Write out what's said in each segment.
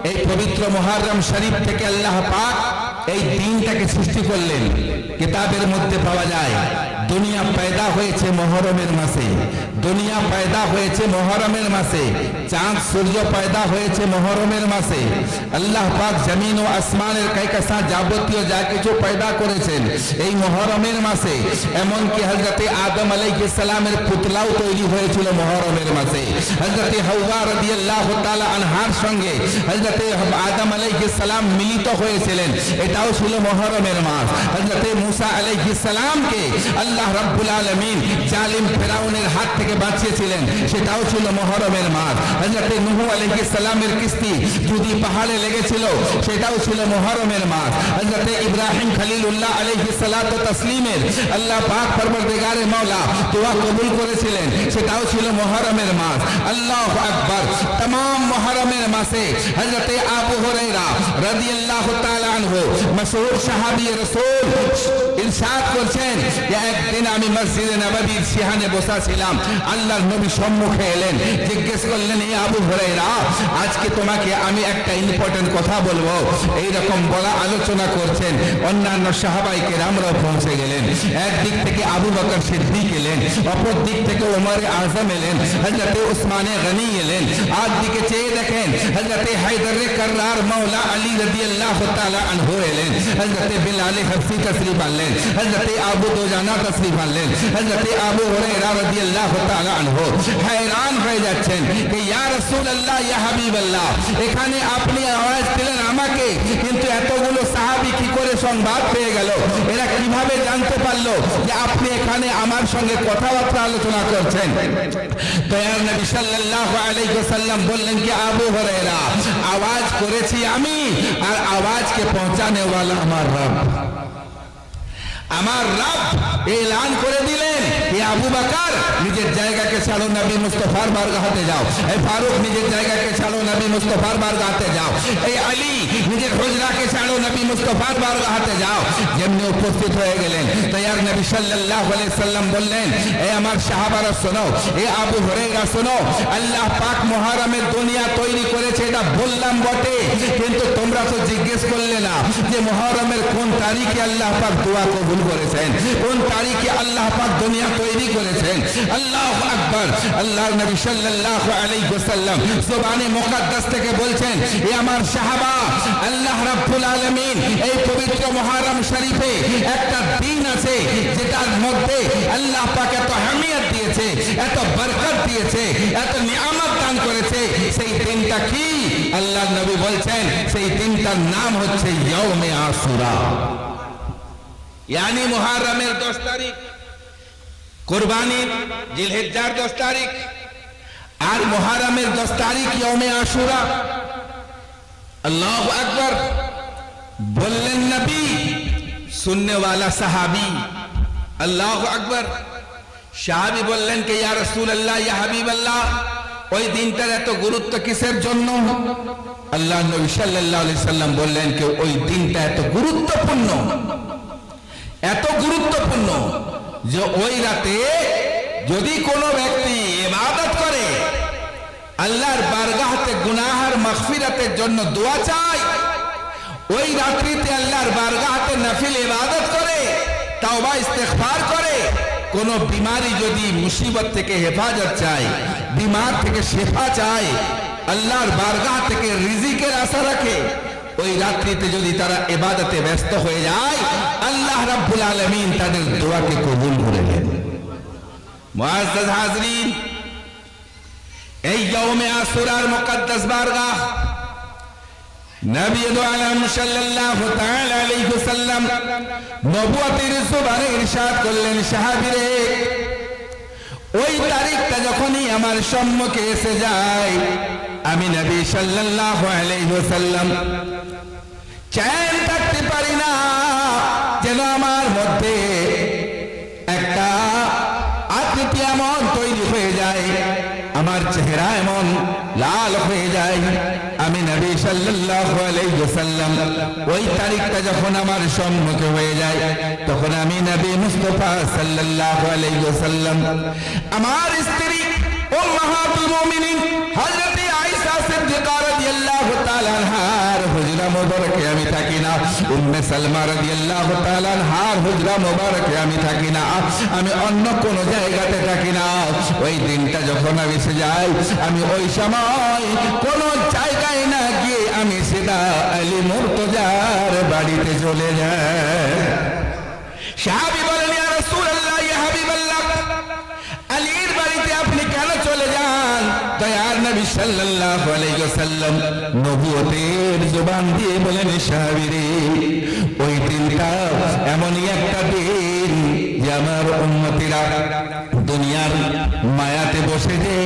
এই পবিত্র মুহররম শরীফ থেকে আল্লাহ পাক এই দিনটাকে সৃষ্টি করলেন। কিতাবের মধ্যে পাওয়া যায় দুনিয়া পয়দা হয়েছে মুহররমের মাসে, দুনিয়া পয়দা হয়েছে মুহররমের মাসে, চাঁদ সূর্য পয়দা হয়েছে মুহররমের মাসে। আল্লাহ পাক জমিন ও আসমানের কায়কাসা যাবতীয় যা কিছু পয়দা করেছেন এই মুহররমের মাসে। এমনকি হযরতে আদম আলাইহিস সালামের পুতলাও তৈরি হয়েছিল মুহররমের মাসে। হযরতে হাওয়া রাদিয়াল্লাহু তাআলা আনহার সঙ্গে হযরতে আদম আলাইহিস সালাম মিলিত হয়েছিলেন, এটাও ছিল মুহররমের মাস। হযরতে মুসা আলাইহিস সালামকে আল্লাহ রাব্বুল আলামিন জালিম ফেরাউনের হাত থেকে বাঁচিয়েছিলেন, সেটাও ছিল মুহররমের মাস। হযরতে নূহ আলাইহিস সালামের কিস্তি যদি পাহাড়ে লেগেছিল, সেটাও ছিল মুহররমের মাস। হযরতে ইব্রাহিম খলিলুল্লাহ আলাইহিস সালাতু তাসলিমের আল্লাহ পাক পরবর্তীগারে মাওলা দোয়া কবুল করেছিলেন, সেটাও ছিল মুহররমের মাস। আল্লাহু আকবার। तमाम মুহররমের মাসে হযরতে আবু হুরায়রা রাদিয়াল্লাহু তাআলা আনহু মশহুর সাহাবী রাসূল ইরশাদ করছেন যে একদিন আমি মসজিদে নববীর সিহানে বসা ছিলাম, আল্লাহর নবী সম্মুখে এলেন, জিজ্ঞেস করলেন, এ আবু হুরায়রা, আজকে তোমাকে আমি একটা ইম্পর্টেন্ট কথা বলবো। এইরকম বলা আলোচনা করছেন, অন্যান্য সাহাবায়ে কেরামরাও পৌঁছে গেলেন। একদিক থেকে আবু বকর সিদ্দিক এলেন, অপর দিক থেকে ওমর আজম এলেন, হযরতে উসমানে গনি এলেন। আর দিকে চেয়ে দেখেন হযরতে হায়দারে কাররার মাওলা আলী রাদিয়াল্লাহু তাআলা আনহু এলেন, হযরতে বিলাল হাফসি তশরিফ আনলেন, হযরতে আবু দুজানা তশরিফ আনলেন, হযরতে আবু হুরায়রা রাদিয়াল্লাহু তাআলা আনহু हैरान হয়ে যাচ্ছেন যে ইয়া রাসূলুল্লাহ, ইয়া হাবিবাল্লাহ, এখানে আপনি আওয়াজ দিলেন আমাকে, কিন্তু এতগুলো সাহাবী কি করে সংবাদ পেয়ে গেল? এরা কিভাবে জানতে পারলো যে আপনি এখানে আমার সঙ্গে কথাবার্তা আলোচনা করছেন? দয়ার নবী সাল্লাল্লাহু আলাইহি ওয়াসাল্লাম বললেন কি আবু হুরায়রা, আওয়াজ করেছি আমি, আর আওয়াজকে পৌঁছানে ওয়ালা আমার রব। আমার রব এলান করে দিলেন যে আবু বকর নিজের জায়গাকে ছাড়ো, নবী মুস্তাফার বারগাহতে যাও। এই ফারুক নিজের জায়গাকে ছাড়ো, নবী মুস্তাফার বারগাহতে যাও। এই আলী নিজের হুজরাকে ছাড়ো, নবী মুস্তাফার বারগাহতে যাও। যেমনি উপস্থিত হয়ে গেলেন, তৈয়ার নবী সাল্লাল্লাহু আলাইহি সাল্লাম বললেন, এ আমার সাহাবারা শোনো, এ আবু হুরায়রা শোনো, আল্লাহ পাক মুহররমের দুনিয়া তৈরি করেছে, এটা বললাম বটে, কিন্তু তোমরা তো জিজ্ঞেস করলে না যে মুহররমের কোন তারিখে আল্লাহ পাক দোয়া কবুল করেছেন, কোন তারিখে আল্লাহ পাক দুনিয়া তৈরি করেছেন। আল্লাহু আকবার। আল্লাহর নবী সাল্লাল্লাহু আলাইহি ওয়াসাল্লাম জবানে মুকদ্দাস থেকে বলছেন, এ আমার সাহাবা, আল্লাহ রাব্বুল আলামিন এই পবিত্র মুহররম শরীফে একটা দিন আছে যেটার মধ্যে আল্লাহ পাক এত আহমিয়ত দিয়েছে, এত বরকত দিয়েছে, এত নিয়ামত দান করেছে। সেই দিনটা কি? আল্লাহর নবী বলছেন সেই দিনটার নাম হচ্ছে ইয়াউমে আশুরা, यानी मुहर्रमेर 10 तारीख, कुरबानीर जिलहिज्जार 10 तारीख और मुहर्रमेर 10 तारीख यौमे आशुरा। अल्लाहु अकबर। बोललेन नबी, सुनने वाला सहाबी, अल्लाहु अकबर। साहाबी बोललेन कि या रसूल अल्लाह, या हबीब अल्लाह, ওই দিনটার এত গুরুত্ব কিসের জন্য? আল্লাহ নবী সাল্লাল্লাহু আলাইহি সাল্লাম বললেন যে ওই দিনটা এত গুরুত্বপূর্ণ, এত গুরুত্বপূর্ণ যে ওই রাতে যদি কোনো ব্যক্তি ইবাদত করে, আল্লাহর বারগাহতে গুনাহের মাগফিরাতের জন্য দোয়া চায়, ওই রাত্রিতে আল্লাহর বারগাহতে নফল ইবাদত করে, তাওবা ইস্তিগফার করে, কোন বিমারি যদি মুসিবত থেকে হেফাজত চায়, বিমার থেকে শেফা চায়, আল্লাহর বারগাহ থেকে রিজিকের আশা রাখে, ওই রাত্রিতে যদি তারা ইবাদতে ব্যস্ত হয়ে যায়, আল্লাহ রাব্বুল আলামিন তাদের দোয়াকে কবুল করে নেন। মুআজ্জাজ হাজরিন, এই ইয়াউমে আশুরার মুকদ্দাস বারগাহ নবী দো আলম সাল্লাল্লাহু তাআলা আলাইহি ওয়াসাল্লাম নবুয়তের জবানে ইরশাদ করলেন, সাহাবীরে, ওই তারিখটা যখনই আমার সম্মুখে এসে যায়, আমি নবী সাল্লাল্লাহু আলাইহি ওয়াসাল্লাম চैन থাকতে পারি না, যেন আমার মধ্যে একটা আকৃতি এমন তৈরি হয়ে যায়, আমার চেহারা এমন লাল হয়ে যায়। আমি নবী সাল্লাল্লাহু আলাইহি ওয়াসাল্লাম ওই তারিখটা যখন আমার সম্মুখে হয়ে যায়, তখন আমি নবী মুস্তাফা সাল্লাল্লাহু আলাইহি ওয়াসাল্লাম আমার স্ত্রী উম্মাহাতুল মুমিনিন হযরত আয়েশা সিদ্দিকা রাদিয়াল্লাহু তাআলা আনহা হুজরা মোবারকে আমি থাকি না, উম্মে সালমা রাদিয়াল্লাহু তাআলা আনহার হুজরা মোবারকে আমি থাকি না, আমি অন্য কোন জায়গাতে থাকি না। ওই দিনটা যখন আমি এসে যাই, আমি ওই সময় কোন জায়গায় না গিয়ে আমি সিধা আলী মুর্তজার বাড়িতে চলে যাই। সাহাবী বলেন, ইয়া রাসূলুল্লাহ, ইয়া হাবিবাল্লাহ, আলীর বাড়িতে আপনি কেন চলে যান? দয়ার নবী সাল্লাল্লাহু আলাইহি ওয়াসাল্লাম নবুয়তের জবান দিয়ে বলেন, সাহাবী রে, ওই দিনটা এমনই একটা দিন যে আমার উম্মতিরা দুনিয়ার মায়াতে বসে যে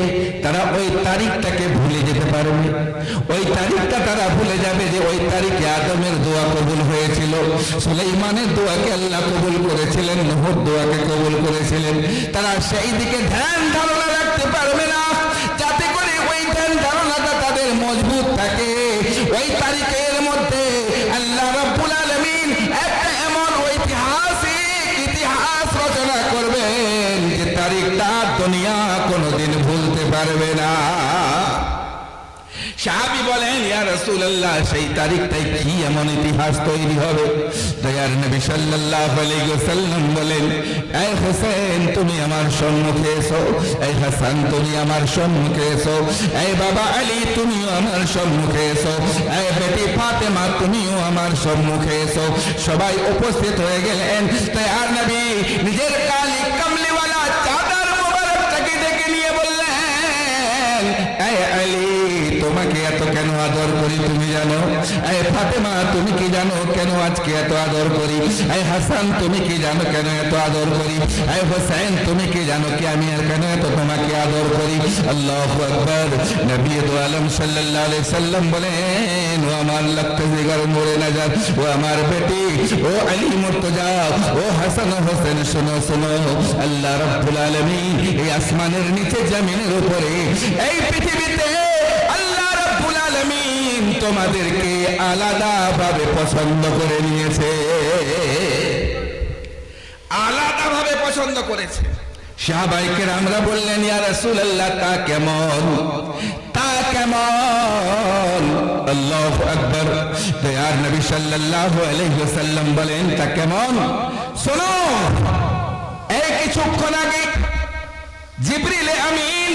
তারা ওই তারিখটাকে ভুলে যেতে পারবে। ওই তারিখটা তারা ভুলে যাবে যে ওই তারিখে আদমের দোয়া কবুল হয়েছিল, সুলাইমানের দোয়াকে আল্লাহ কবুল করেছিলেন, নূহের দোয়াকে কবুল করেছিলেন। তারা সেই দিকে ধ্যান ধারণা রাখতে পারবে না, যাতে করে ওই ধ্যান ধারণাটা তাদের মজবুত থাকে। ওই তারিখের মধ্যে আল্লাহ রাব্বুল আলামিন একটা এমন ঐতিহাসিক ইতিহাস রচনা করবেন যে তারিখটা দুনিয়া কোনোদিন ভুলতে পারবে না। সাহাবী বলেন, ইয়া রাসূলুল্লাহ, সেই তারিখটাই কি এমন ইতিহাস তৈরি হবে? দয়ার নবী সাল্লাল্লাহু আলাইহি ওয়াসাল্লাম বলেন, এই হোসেন তুমি আমার সম্মুখে এসো, এই হাসান তুমি আমার সম্মুখে এসো, এই বাবা আলী তুমিও আমার সম্মুখে এসো, এই বেটি ফাতেমা তুমিও আমার সম্মুখে এসো। সবাই উপস্থিত হয়ে গেলেন। দয়ার নবী নিজের কালি কামলিওয়ালা চাদর মোবারকটাকে ডেকে নিয়ে বললেন, এই আলী তোমাকে এত কেন আদর করি তুমি জানো? এই ফাতেমা তুমি কি জানো কেন আজকে এত আদর করি? এই হাসান তুমি কি জানো কেন এত আদর করি? এই হোসেন তুমি কি জানো কি আমি আর কেন এত তোমাকে আদর করি? আল্লাহু আকবার। নবী দু আলম সাল্লাল্লাহু আলাইহি সাল্লাম বলেন, ও আমার লক্ষ্য জিগার মোরে নাজার, ও আমার বেটি, ও আলী মুর্তজা, ও হাসান হোসেন, শোনো শোনো, আল্লাহ রাব্বুল আলামিন এই আসমানের নিচে জমিনের উপরে এই পৃথিবীতে তোমাদেরকে আলাদা ভাবে পছন্দ করে নিয়েছে, আলাদা ভাবে পছন্দ করেছে। সাহাবায়ে কেরামরা বললেন, ইয়া রাসূলুল্লাহ, তা কেমন? তা কেমন? আল্লাহু আকবার। দয়ার নবী সাল্লাল্লাহু আলাইহি ওয়াসাল্লাম বলেন, তা কেমন? শোনো, এই কিছুক্ষণ আগে জিবরিল আমিন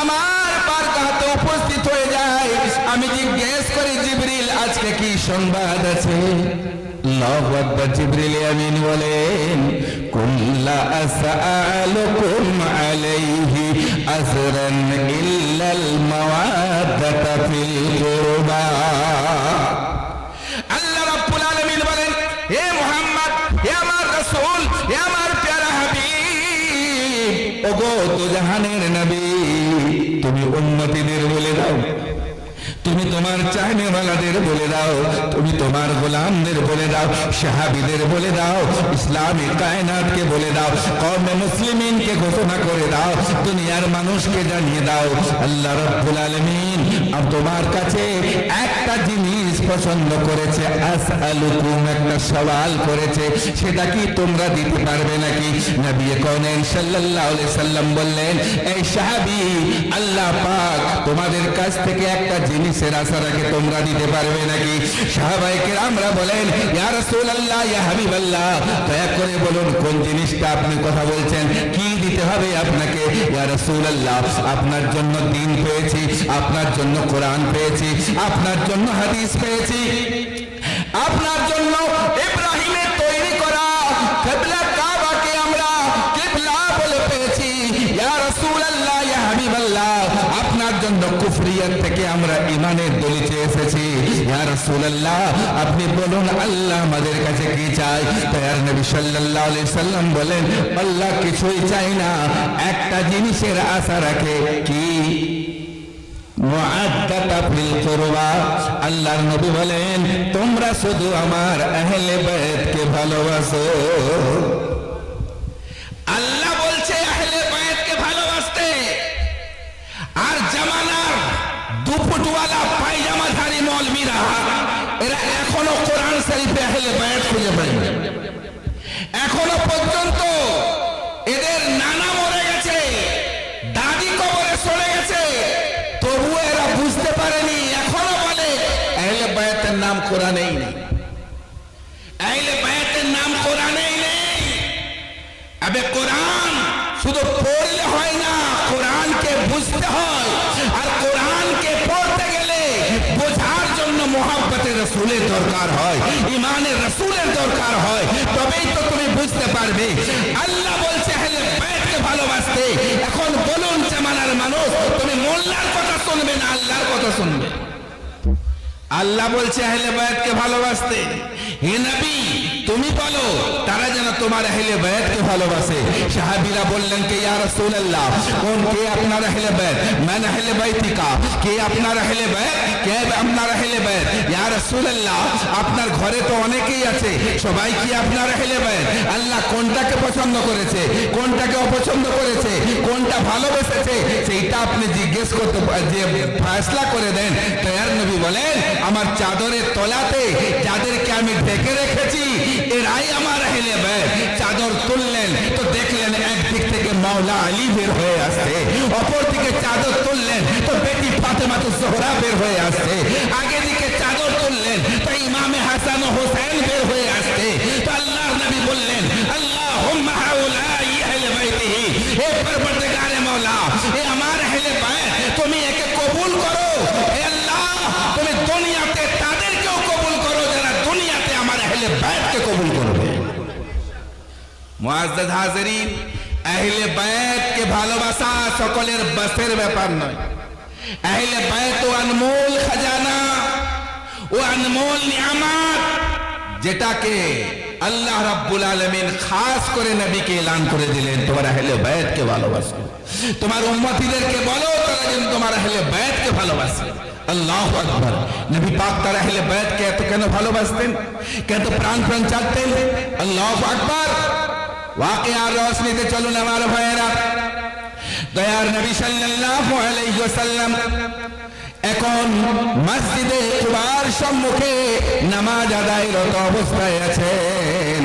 আমার বারগাহতে উপস্থিত হয়ে যায়। আমি জিজ্ঞেস করি, জিবরিল আজকে কি সংবাদ আছে? আল্লাহু আকবার। জিবরিল আমিন বলেন, কুল্লা আসআলুকুম আলাইহি আজরান ইল্লাল মাওয়াদাতা ফিল কুরবা। আল্লাহ রাব্বুল আলামিন বলেন, হে মুহাম্মদ, হে আমার রাসূল, হে আমার প্যারা হাবিব, ওগো তো জাহানের নবী, তুমি উম্মতিদের বলে দাও, তুমি তোমার চাহনেওয়ালাদের বলে দাও, তুমি তোমার গোলামদের বলে দাও, সাহাবীদের বলে দাও, ইসলামী কায়নাতকে বলে দাও, কওমে মুসলিমিনকে ঘোষণা করে দাও, দুনিয়ার মানুষকে জানিয়ে দাও, আল্লাহ রাব্বুল আলামিন তোমার কাছে একটা জিনিস পছন্দ করেছে, আসআলুকুম, একটা সওয়াল করেছে, সেটা কি তোমরা দিতে পারবে নাকি? নবী কাউনাইন সাল্লাল্লাহু আলাইহি সাল্লাম বললেন, এই সাহাবী, আল্লাহ পাক তোমাদের কাছ থেকে একটা জিনিসের আশা রাখে, তোমরা দিতে পারবে নাকি? সাহাবায়ে কেরামরা বলেন, ইয়া রাসূলুল্লাহ, ইয়া হাবিবাল্লাহ, দয়া করে বলুন কোন জিনিসটা আপনি কথা বলছেন, কি দিতে হবে আপনাকে? ইয়া রাসূলুল্লাহ, আপনার জন্য দ্বীন পেয়েছি, আপনার জন্য কোরআন পেয়েছি, আপনার জন্য হাদিস পেয়েছি, আপনার জন্য ইব্রাহিমের তৈরি করা কিবলা কাবাকে আমরা কিবলা বলে পেয়েছি। ইয়া রাসূলুল্লাহ, ইয়া হাবিবাল্লাহ, আপনার জন্য কুফরিয়াত থেকে আমরা ঈমানের দলিল এসেছি। ইয়া রাসূলুল্লাহ, আপনি বলুন আল্লাহ আমাদের কাছে কি চাই? দয়ার নবী সাল্লাল্লাহু আলাইহি সাল্লাম বলেন, আল্লাহ কিছুই চাই না, একটা জিনিসের আশা রাখে, কি? মুআদ্দাতা ফিল কুরবা। আল্লাহর নবী বলেন, তোমরা শুধু আমার আহলে বায়তকে ভালোবাসো। আল্লাহ বলছে আহলে বায়তকে ভালোবাসতে, আর জামানার দুপুটওয়ালা পায়জামাধারী মৌলবীরা এরা এখনো কোরআন শরীফে আহলে বায়ত খুঁজে পায় না। এখনো পর্যন্ত এদের নানা মরে গেছে, দাদি কবরে চলে গেছে, তবুও এরা বুঝতে পারেনি, এখনো বলে আহলে বায়তের বায়াতের নাম কোরআনেই নেই, আহলে বায়াতের নাম কোরআনেই নেই। আবে কোরআন শুধু পড়লে হয় না, কোরআনকে বুঝতে হয়, আর কোরআনকে পড়তে গেলে বোঝার জন্য মুহাব্বতে রাসূলের দরকার হয়, ঈমানের রাসূলের দরকার হয়, তবেই তো তুমি বুঝতে পারবে। আল্লাহ বলছে আহলে বায়াতকে ভালোবাসতে। এখন বলুন জামানার মানুষ, তুমি মোল্লার কথা শুনবে না আল্লাহর কথা শুনবে? আল্লাহ বলছে আহলে বায়াতকে ভালোবাসতে, হে নবী তুমি বলো তারা যেন তোমার আহলে বায়াতকে ভালোবাসে। সাহাবীরা বললেন কে ইয়া রাসূলুল্লাহ, কোন কে আপনার আহলে বায়াত? মান আহলে বাইতিকা, কে আপনার আহলে বায়াত? কে আপনার আহলে বায়াত? ইয়া রাসূলুল্লাহ আপনার ঘরে তো অনেকেই আছে, সবাই কি আপনার আহলে বায়াত? আল্লাহ কোনটাকে পছন্দ করেছে, কোনটাকে অপছন্দ করেছে, কোনটা ভালোবেসেছে, সেইটা আপনি জিজ্ঞেস করতে যে ফয়সালা করে দেন। দয়ার নবী বলেন আমার চাদরের তলাতে যাদেরকে আমি ঢেকে রেখেছি এরাই আমার আহলে বায়াত। চাদর তুললেন তো দেখলেন একদিক থেকে মাওলা আলী বের হয়ে আসছে, অপর দিকে চাদর তুললেন তো বেটি ফাতেমাতুজ জোহরা বের হয়ে আসছে, আগে দিকে চাদর তুললেন তো ইমামে হাসান ও হোসেন বের হয়ে আসছে। তো আল্লাহর নবী বললেন আল্লাহুম্মা হাউলাই আহলে বাইতিহি, হে পরবর্তীকারে মাওলা এ আমার আহলে বায়াত, তুমি একে কবুল করো। হে আল্লাহ তুমি দুনিয়াতে তাদেরকেও কবুল করো যারা দুনিয়াতে আমার আহলে বায়াতকে কবুল করবে। মুআজ্জাজ হাজিরিন, আহলে বায়াতকে ভালোবাসা সকলের বাসের ব্যাপার নয়। আহলে বায়াত ও আনমোল খাজানা ও আনমোল নিয়ামত, যেটাকে আল্লাহ রাব্বুল আলামিন খাস করে নবীকে এলান করে দিলেন তোমার আহলে বায়াতকে ভালোবাসো। তোমার উম্মতীদেরকে বলো তারা যেন তোমার আহলে বায়াতকে ভালোবাসে। আল্লাহু আকবার। নবী পাক তার আহলে বায়াতকে এত কেন ভালোবাসতেন, কেন প্রাণ প্রাণ চাইতেন? আল্লাহু আকবার। ওয়াকিয়ার রওশনীতে চলুন আমার ভাইয়েরা। দয়ার নবী সাল্লাল্লাহু আলাইহি ওয়াসাল্লাম এখন মসজিদে কুবার সম্মুখে নামাজ আদায়রত অবস্থায় আছেন।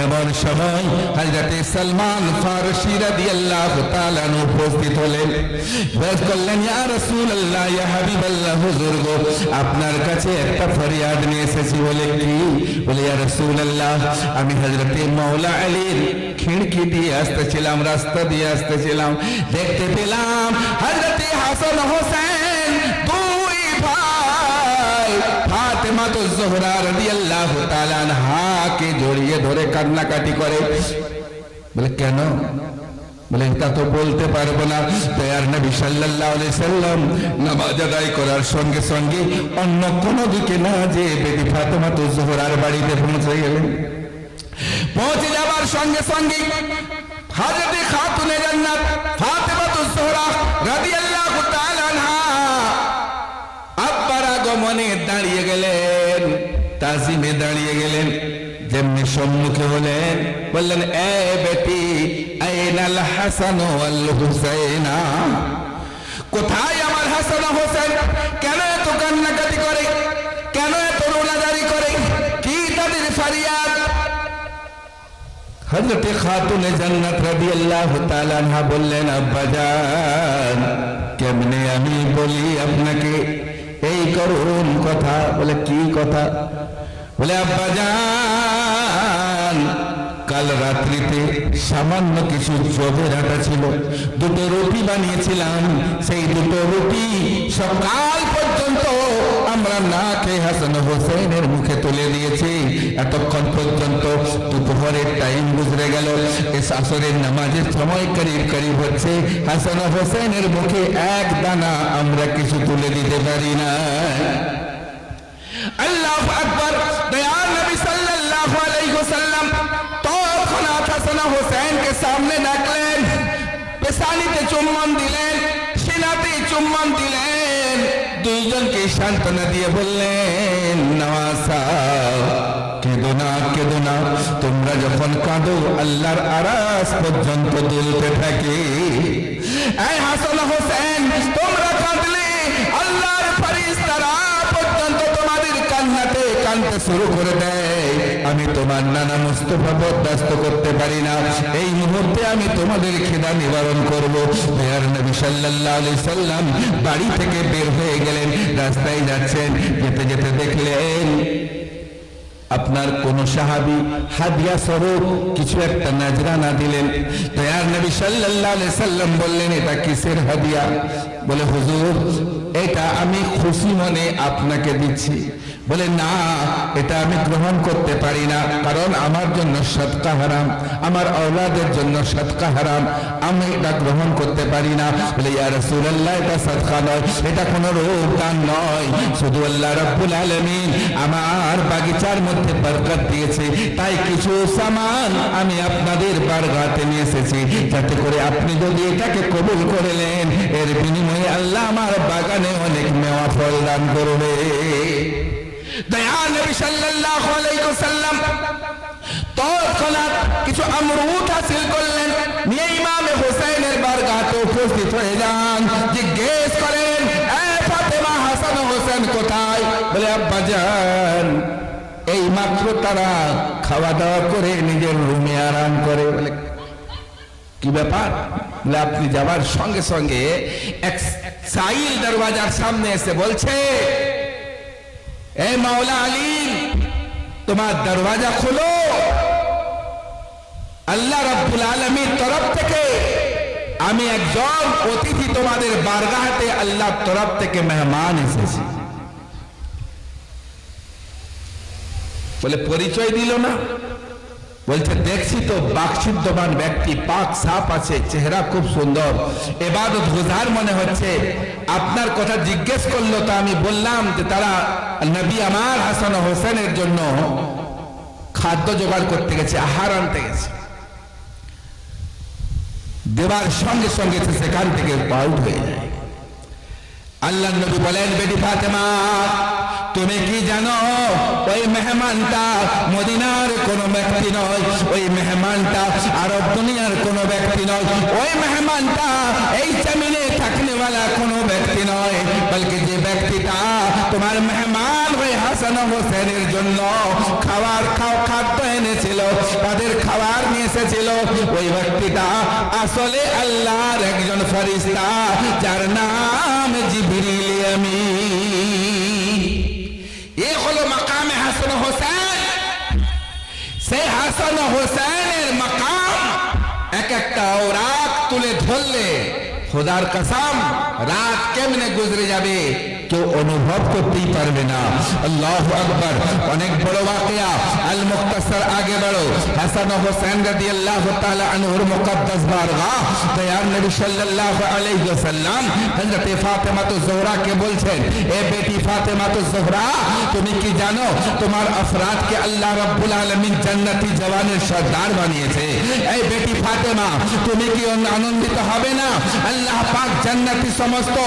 এমন সময় হযরত সালমান ফারসি রাদিয়াল্লাহু তাআলা উপস্থিত হলেন। বেশ করলেন ইয়া রাসূলুল্লাহ, ইয়া হাবিবাল্লাহ, হুজুর গো আপনার কাছে একটা ফরিয়াদ নিয়ে এসেছি। বলে কি? বলে ইয়া রাসূলুল্লাহ আমি হযরত মাওলা আলীর খিড়কি দিয়ে আসতেছিলাম, রাস্তা দিয়ে আসতেছিলাম, দেখতে পেলাম হযরত হাসান হোসেন দুই ভাই ফাতেমাতুজ জোহরা রাদিয়াল্লাহু তাআলা আনহাকে জড়িয়ে ধরে কান্নাকাটি করে। বলে কেন? বলে তা তো বলতে পারবো না। দয়ার নবী সাল্লাল্লাহু আলাইহি সাল্লাম নামাজ আদায় করার সঙ্গে সঙ্গে অন্য কোনো দিকে না যে বেটি ফাতেমাতুজ জোহরার বাড়িতে পৌঁছে গেলেন। পৌঁছে যাবার সঙ্গে সঙ্গে হযরত খাতুনে জান্নাত ফাতেমাতুজ জোহরা রাদিয়াল্লাহু তাআলা আনহা আব্বার আগমনে দাঁড়িয়ে গেলেন, তাজিমে দাঁড়িয়ে গেলেন। যেমনি সম্মুখে হলেন বললেন এ বেটি আইনাল হাসান ওয়াল হুসাইনা, কোথায় আমার হাসান ও হোসেন? কেন এত কান্নাকাটি করে, কেন এত রোনাজারি করে, কি তাদের ফরিয়াদ? হযরত খাতুনে জান্নাত রাদিয়াল্লাহু তাআলা আনহা বললেন আব্বাজান কেমনে আমি বলি আপনাকে এই করুণ কথা? বলে কি কথা? বলে আব্বাজান কাল রাত্রিতে সামান্য কিছু জবের আটা ছিল, দুটো রুটি বানিয়েছিলাম, সেই দুটো রুটি সকাল পর্যন্ত আমরা না খেয়ে হাসান হোসেনের মুখে তুলে দিয়েছি। এতক্ষণ পর্যন্ত দুপুরের টাইম গুজরে গেল, আসরের নামাজের সময় করিব করিব হচ্ছে, হাসান হোসেনের মুখে এক দানা আমরা কিছু তুলে দিতে পারি না। আল্লাহু আকবার। দয়ার নবী সাল্লাল্লাহু আলাইহি ওয়াসাল্লাম তৎক্ষণাৎ হাসান হোসেনকে সামনে ডাকলেন, পেশানিতে চুম্বন দিলেন, সিনাতে চুম্বন দিলেন, দুইজনকে সান্ত্বনা দিয়ে বললেন নওয়াসা কেঁদো না, কেঁদো না, তোমরা যখন কাঁদো আল্লাহর আরাশ পর্যন্ত দুলতে থাকে। এই হাসান হোসেন তোমরা কাঁদলে আল্লাহর ফেরেশতারা পর্যন্ত তোমাদের কান্নাতে কাঁদতে শুরু করে দেয়। আমি তোমার নানা মুস্তাফা বরদাস্ত করতে পারি না, এই মুহূর্তে আমি তোমাদের খিদা নিবারণ করব। দয়ার নবী সাল্লাল্লাহু আলাইহি সাল্লাম বাড়ি থেকে বের হয়ে গেলেন, রাস্তায় যাচ্ছেন, যেতে যেতে দেখলেন আপনার কোন সাহাবী হাদিয়া স্বরূপ কিছু একটা নাজরানা দিলেন। দয়ার নবী সাল্লাল্লাহু আলাইহি সাল্লাম বললেন, এটা কিসের হাদিয়া? বলে, হুজুর এটা আমি খুশি মনে আপনাকে দিচ্ছি। বলে, না, এটা আমি গ্রহণ করতে পারি না, কারণ আমার জন্য সদকা হারাম, আমার আওলাদের জন্য সদকা হারাম, আমি এটা গ্রহণ করতে পারি না। বলে, ইয়া রাসূলুল্লাহ, এটা সদকা নয়, এটা কোনো রূপ দান নয়, শুধু আল্লাহ রাব্বুল আলামিন আমার বাগিচার মধ্যে বরকত দিয়েছে, তাই কিছু সামান আমি আপনাদের বারগাতে নিয়ে এসেছি, যাতে করে আপনি যদি এটাকে কবুল করলেন, এর বিনিময়ে আল্লাহ আমার বাগানে অনেক মেওয়া ফল দান করবে। দয়া নবী সাল্লাল্লাহু আলাইহি ওয়াসাল্লাম তৎক্ষণাৎ কিছু আমরুদ হাসিল করলেন, নিয়ে ইমামে হোসেনের বারগাতে উপস্থিত হয়ে যান। জিজ্ঞেস করেন, এ ফাতেমা, হাসান ও হোসেন কোথায়? বলে, আব্বা জান, এই মাত্র তারা খাওয়া দাওয়া করে নিজের রুমে আরাম করে। বলে, কি ব্যাপার? বলে, আপনি যাবার সঙ্গে সঙ্গে এক সাইল দরওয়াজার সামনে এসে বলছে, এ মাওলা আলী, তোমার দরওয়াজা খোলো, আল্লাহ রাব্বুল আলামিন তরফ থেকে আমি একজন অতিথি তোমাদের বারগাহে আল্লাহর তরফ থেকে মেহমান এসেছি। বলে, পরিচয় দিল না? বলছে, দেখছি তো বাকশিদ্ধবান ব্যক্তি, পাক সাফ আছে, চেহারা খুব সুন্দর, ইবাদত গুজার মনে হচ্ছে। আপনার কথা জিজ্ঞেস করলো, তো আমি বললাম যে তারা নবী আমার হাসান ও হোসেনের জন্য খাদ্য জোগাড় করতে গেছে, আহার আনতে গেছে। দেবার সঙ্গে সঙ্গে সেখান থেকে আউট হয়ে যায়। আল্লাহ নবী বলেন, বেটি ফাতেমা, তুমি কি জানো ওই মেহমানটা মদিনার কোন ব্যক্তি নয়, ওই মেহমানটা আরব দুনিয়ার কোন ব্যক্তি নয়, ওই মেহমানটা এই জমিনে থাকনেওয়ালা কোন ব্যক্তি নয়, বলকে যে ব্যক্তিটা তোমার মেহমান হয়ে হাসান ও হোসেনের জন্য খাদ্য এনেছিল, তাদের খাবার নিয়ে এসেছিল, ওই ব্যক্তিটা আসলে আল্লাহর একজন ফেরেশতা, যার নাম জিবরিল আমিন। এই হলো মাকামে হাসান ও হোসেন। সেই হাসান ও হোসেনের মাকাম এক একটা রাত তুলে ধরলে খোদার কসম রাত কেমনে গুজরে যাবে কেউ অনুভব করতেই পারবে না। আল্লাহু আকবার। অনেক বড় ওয়াকিয়া। আল মুখতাসার আগে বড়। হাসান ও হোসেন রাদিয়াল্লাহু তাআলা আনহুর মুকদ্দাস বারগাহ দয়ার নবী সাল্লাল্লাহু আলাইহি ওয়াসাল্লাম হযরত ফাতেমা তো জোহরা কে বলছেন, এ বেটি ফাতেমা তো জোহরা, তুমি কি জানো তোমার আফরাদ কে আল্লাহ রাব্বুল আলামিন জান্নাতি জওয়ানের সর্দার বানিয়েছে। এই বেটি ফাতেমা, তুমি কি আনন্দিত হবে না? আল্লাহ পাক জান্নাতি সমস্ত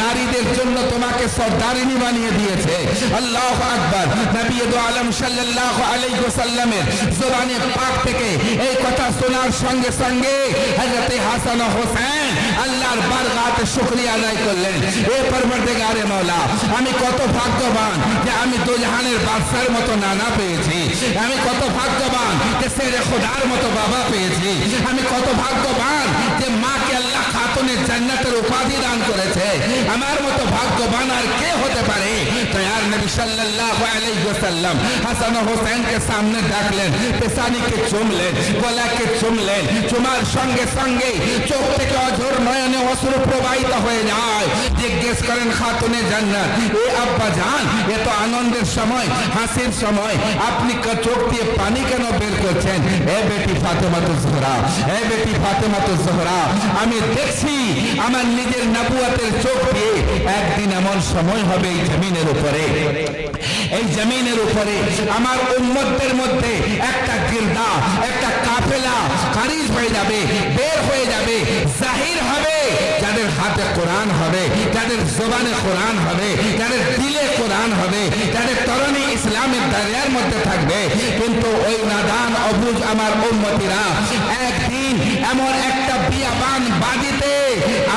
নারীদের জন্য তোমাকে সর্দারিনী বানিয়ে দিয়েছে। আল্লাহু আকবার। নবী দু আলম সাল্লাল্লাহু আলাইহি ওয়াসাল্লামের জবানে পাক থেকে এই কথা শোনার সঙ্গে সঙ্গে হযরত হাসান ও হোসেন আল্লাহর বারগাতে শুকরিয়া আদায় করলেন। এ পরবর্তীগারে মাওলা, আমি কত ভাগ্যবান যে আমি দুজাহানের বাদশার মতো নানা পেয়েছি। আমি কত ভাগ্যবান যে শেরে খোদার মতো বাবা পেয়েছি। আমি কত ভাগ্যবান যে মাকে আল্লাহ খাতুনে জান্নাতের উপাধি দান করেছে। আমার মতো ভাগ্যবান আর কে হতে পারে? তয়ার নবী সাল্লাল্লাহু আলাইহি ওয়াসাল্লাম হাসান ও হোসেনকে সামনে ডাকলেন, পেশানিকে চুমলেন, গলাকে চুমলেন। চুমার সঙ্গে সঙ্গে চোখ থেকে অঝোর নয়নে অশ্রু প্রবাহিত হয়ে যায়। জিজ্ঞেস করেন খাতুনে জান্নাত, এ আব্বা জান, এ তো আনন্দের সময়, হাসির সময়, আপনি চোখ দিয়ে পানি কেন বের করছেন? এ বেটি ফাতেমা তো জোহরা, এ বেটি ফাতেমা তো জোহরা, আমি দেখছি আমার নিজের নবুয়তের চোখ দিয়ে একদিন এমন সময় হবে এই জমিনের উপরে, এই জমিনের উপরে আমার উম্মতদের মধ্যে একটা গিরদা, একটা কাফেলা খারিজ হয়ে যাবে, বের হয়ে যাবে, জাহির হবে, যাদের হাতে কোরআন হবে, যাদের জবানে কোরআন হবে, যাদের দিলে কোরআন হবে, যাদের তরণী ইসলামের দাঁড়িয়ার মধ্যে থাকবে। কিন্তু ওই নাদান অবুঝ আমার উম্মতিরা একদিন এমন একটা বিয়াবান বাদিতে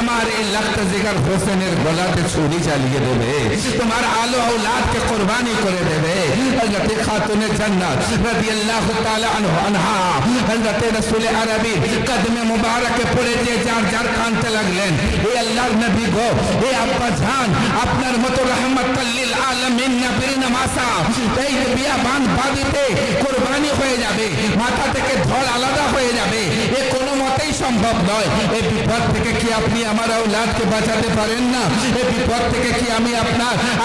আমার তোমার এই লাখটা জিগার হোসেনের গলাতে ছুরি চালিয়ে দেবে, তোমার আলো औलादকে কুরবানি করে দেবে। হযরত খাতুনে জান্নাত রাদিয়াল্লাহু তাআলা আনহা হযরত রাসূল আরবী কদমে মুবারকে পড়ে দিয়ে যার কানতে লাগলেন, হে আল্লাহর নবী গো, হে আব্বা জান, আপনার মতো রাহমাতাল লিল আলামিন নবীর নামাসা এই বিয়াবান বাড়িতে কুরবানি হয়ে যাবে, মাথা থেকে ধল আলাদা হয়ে যাবে, এ কোনো মতেই সম্ভব নয়। এই বিপদ থেকে কি আপনি আমার औलादকে বাঁচাতে পারেন না? এই বিপদ থেকে কি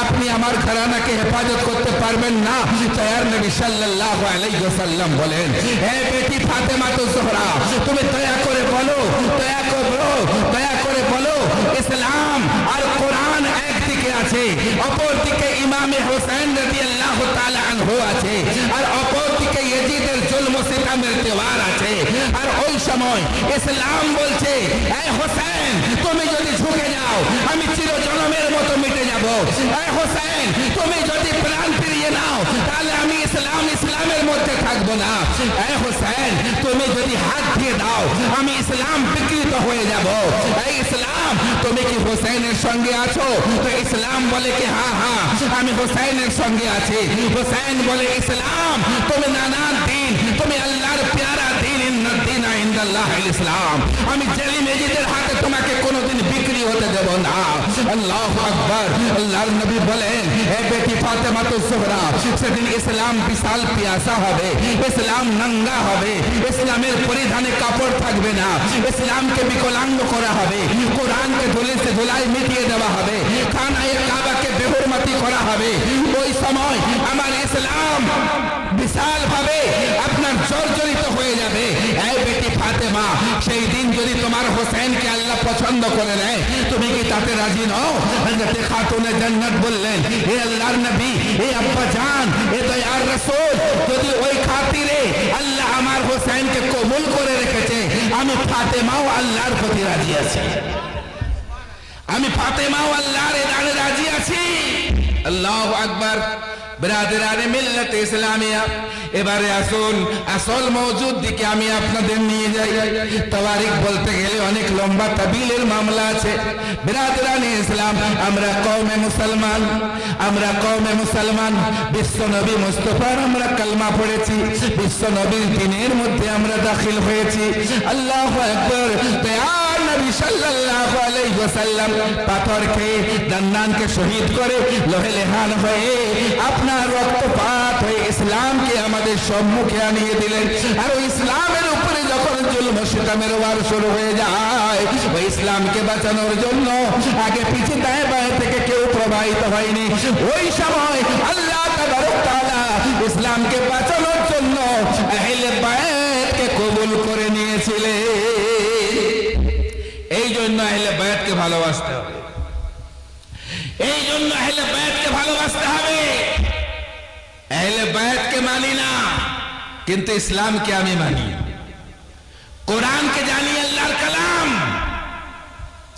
আপনি আমার ঘরানাকে হেফাজত করতে পারবেন না? তয়ার নবী সাল্লাল্লাহু আলাইহি ওয়াসাল্লাম বলেন, হে বেটি ফাতেমা তো জোহরা, তুমি দয়া করে বলো, দয়া করে বলো, ইসলাম আর কোরআন একদিকে আছে, অপর দিকে ইমামে হোসেন রাদিয়াল্লাহু তাআলা আনহু আছে, আর অপর দিকে ইয়াজিদের জুলম ও সিতমের তেওয়ার আছে। আর ওই সময় ইসলাম বলছে, হে হোসেন, তুমি যদি ঝুঁকে যাও আমি চিরজনমের মতো মিটে যাব। হে হোসেন, তুমি যদি প্রাণ ফিরিয়ে নাও তাহলে আমি ইসলামের মধ্যে থাকবো না। হে হোসেন, তুমি যদি হাত দিয়ে দাও আমি ইসলাম বিকৃত হয়ে যাব। এই ইসলাম, তুমি কি হোসেনের সঙ্গে আছো? তো ইসলাম বলে কি হ্যাঁ হ্যাঁ আমি হোসেনের সঙ্গে আছি। হোসেন বলে, ইসলাম তুমি নানান দিন, তুমি আল্লাহর প্যারা দিন, ইন্নাদ-দীন ইনদাল্লাহিল ইসলাম, আমি জেলি মেজিদের হাতে তোমাকে কোনোদিন বিক্রি হতে দেব না। আল্লাহু আকবার। আল্লাহর নবী বলেন, হে বেটি ফাতেমা তো জোহরা, সেদিন ইসলাম বিশাল পিয়াসা হবে, ইসলাম নঙ্গা হবে, ইসলামের পরিধানে কাপড় থাকবে না, ইসলামকে বিকলাঙ্গ করা হবে, কোরআনকে ধুলাই মিটিয়ে দেওয়া হবে, খানায়ে কাবাকে বেহুরমতি করা হবে। ওই সময় আমার ইসলাম বিশাল ভাবে আপনার জর্জরিত হয়ে যাবে। এই বেটি ফাতেমা, সেই দিন যদি তোমার হোসেনকে আল্লাহ পছন্দ করে নেয়, তুমি কি তাতে রাজি নও? হযরত খাতুনে জান্নাত বললেন, হে আল্লাহর নবী, হে আব্বা জান, হে দয়ার রাসূল, যদি ওই খাতিরে আল্লাহ আমার হোসেনকে কবুল করে রেখেছে, আমি ফাতেমাও আল্লাহর প্রতি রাজি আছি, আমি ফাতেমাও আল্লাহর এদানে রাজি আছি। আল্লাহু আকবার। বিরাদরানে মিল্লাত ইসলামিয়া, এবারে আসুন আসল মওজুদ দিকে আমি আপনাদের নিয়ে যাই। তাওয়ারিখ বলতে গেলে অনেক লম্বা তাবিলের মামলা আছে। বিরাদরানে ইসলাম, আমরা কওমে মুসলমান, বিশ্ব নবী মুস্তাফার আমরা কালমা পড়েছি, বিশ্ব নবীর দ্বীনের মধ্যে আমরা দাখিল হয়েছি। আল্লাহু আকবার। দয়ার নবী সাল্লাল্লাহু আলাইহি ওয়াসাল্লাম পাথর খেয়ে দান্নানকে শহীদ করে লোহে লেহান হয়ে আপনার রক্তপাত হয়ে ইসলামকে আমাদের সম্মুখে আনিয়ে দিলেন। আর ওই ইসলামের উপরে যখন জুলম সিতমের ওয়ার শুরু হয়ে যায়, ওই ইসলামকে বাঁচানোর জন্য আগে পিছে দায়ে বায়ে থেকে কেউ প্রবাহিত হয়নি। ওই সময় আল্লাহ তাবারক তাআলা ইসলামকে বাঁচানোর জন্য আহলে বায়তকে কবুল করে নিয়েছিলেন। এই জন্য আহলে বায়তকে ভালোবাসতে হবে, এই জন্য আহলে বায়তকে ভালোবাসতে হবে। আহলে বায়তকে মানি না, কিন্তু ইসলামকে আমি মানি, কোরআনকে জানি আল্লাহর কালাম,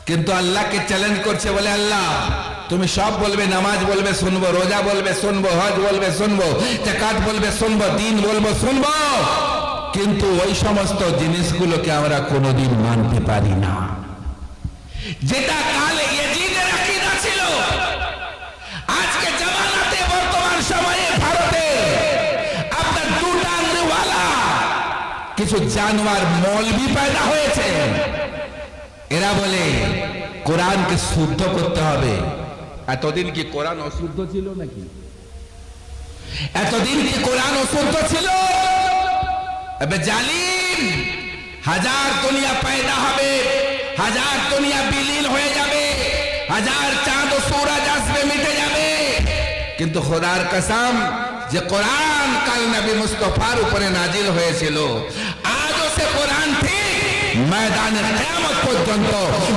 কিন্তু আল্লাহকে চ্যালেঞ্জ করছে বলে, আল্লাহ তুমি সব বলবে, নামাজ বলবে শুনবো, রোজা বলবে শুনবো, হজ বলবে শুনবো, যাকাত বলবে শুনবো, দ্বীন বলবো শুনবো, কিন্তু ওই সমস্ত জিনিসগুলোকে আমরা কোনোদিন মানতে পারি না। যেটা কালে ইয়াজিদের আকীদা ছিল, আজকে জামানাতে বর্তমান সময়ে ভারতে আপনার দুটা আঙ্গুলওয়ালা কিছু জানোয়ার মৌলবি পয়দা হয়েছে। এরা বলে কোরআনকে শুদ্ধ করতে হবে। এতদিন কি কোরআন অশুদ্ধ ছিল নাকি? এতদিন কি কোরআন অশুদ্ধ ছিল? এবে জালিম, হাজার দুনিয়া পয়দা হবে, হাজার দুনিয়া বিলীন হয়ে যাবে, হাজার চাঁদ ও সূরজ আসবে, মিটে যাবে, কিন্তু খোদার কসম, যে কোরআন কাল নবী মুস্তাফার উপরে নাজিল হয়েছিল, আজও সে কোরআন ঠিক ময়দানে কিয়ামত পর্যন্ত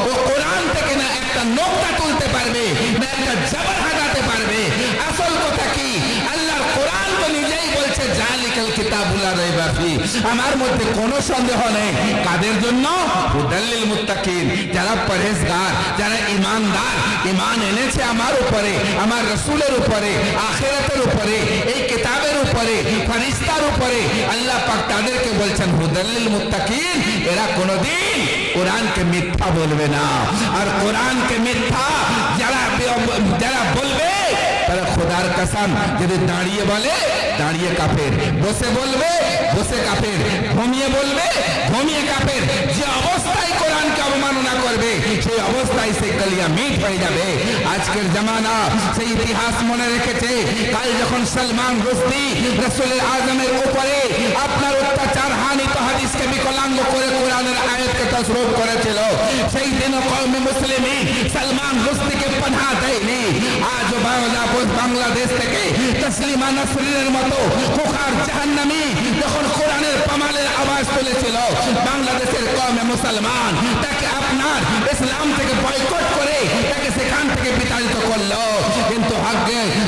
ও কোরআন থেকে না একটা নোকতা তুলতে পারবে, না একটা জবর হাঁটাতে পারবে। আসল কথা কি, আল্লাহর কোরআন তো নিজেই বলছে, জালিকাল কিতাবুল লা রাইবা ফি, আমার মধ্যে কোনো সন্দেহ নেই। কাদের জন্য? হুদাল লিল মুত্তাকিন, যারা পরহেজগার, যারা ঈমানদার, ঈমান এনেছে আমার উপরে, আমার রাসূলের উপরে, আখিরাতের উপরে, এই কিতাবের উপরে, ফেরেশতার উপরে। আল্লাহ পাক তাদেরকে বলছেন হুদাল লিল মুত্তাকিন, এরা কোনদিন কোরআন কোরআনকে মিথ্যা বলবে না। আর কোরআনকে মিথ্যা যারা বলবে তারা খোদার কসম যদি দাঁড়িয়ে বলে দাঁড়িয়ে কাফের, বসে বলবে বসে কাফের, ঘুমিয়ে বলবে ঘুমিয়ে কাফের। যে অবস্থায় কোরআনকে অবমাননা করবে সেই অবস্থায় সে কলিয়া মিট হয়ে যাবে। আজকের জামানা সেই ইতিহাস মনে রেখেছে। কাল যখন সলমান রুশদি রাসূলের আজমের উপরে আপনার অত্যাচার হানিত হাদিসকে বিকলাঙ্গ করে কোরআনের আয়াতকে তসরুফ করেছিল, সেই দিনও কওমে মুসলিমিন সলমান রুশদিকে পানাহ দেয়নি। আজ বাংলাদেশ থেকে তসলিমা নসরিনের মতো খোকার জাহান্নামী যখন কোরআনের পামালের আওয়াজ তুলেছিল, বাংলাদেশের কওমে মুসলমান তাকে আপনার ইসলাম থেকে বয়কট করে তাকে সেখান থেকে বিতাড়িত করলো। কিন্তু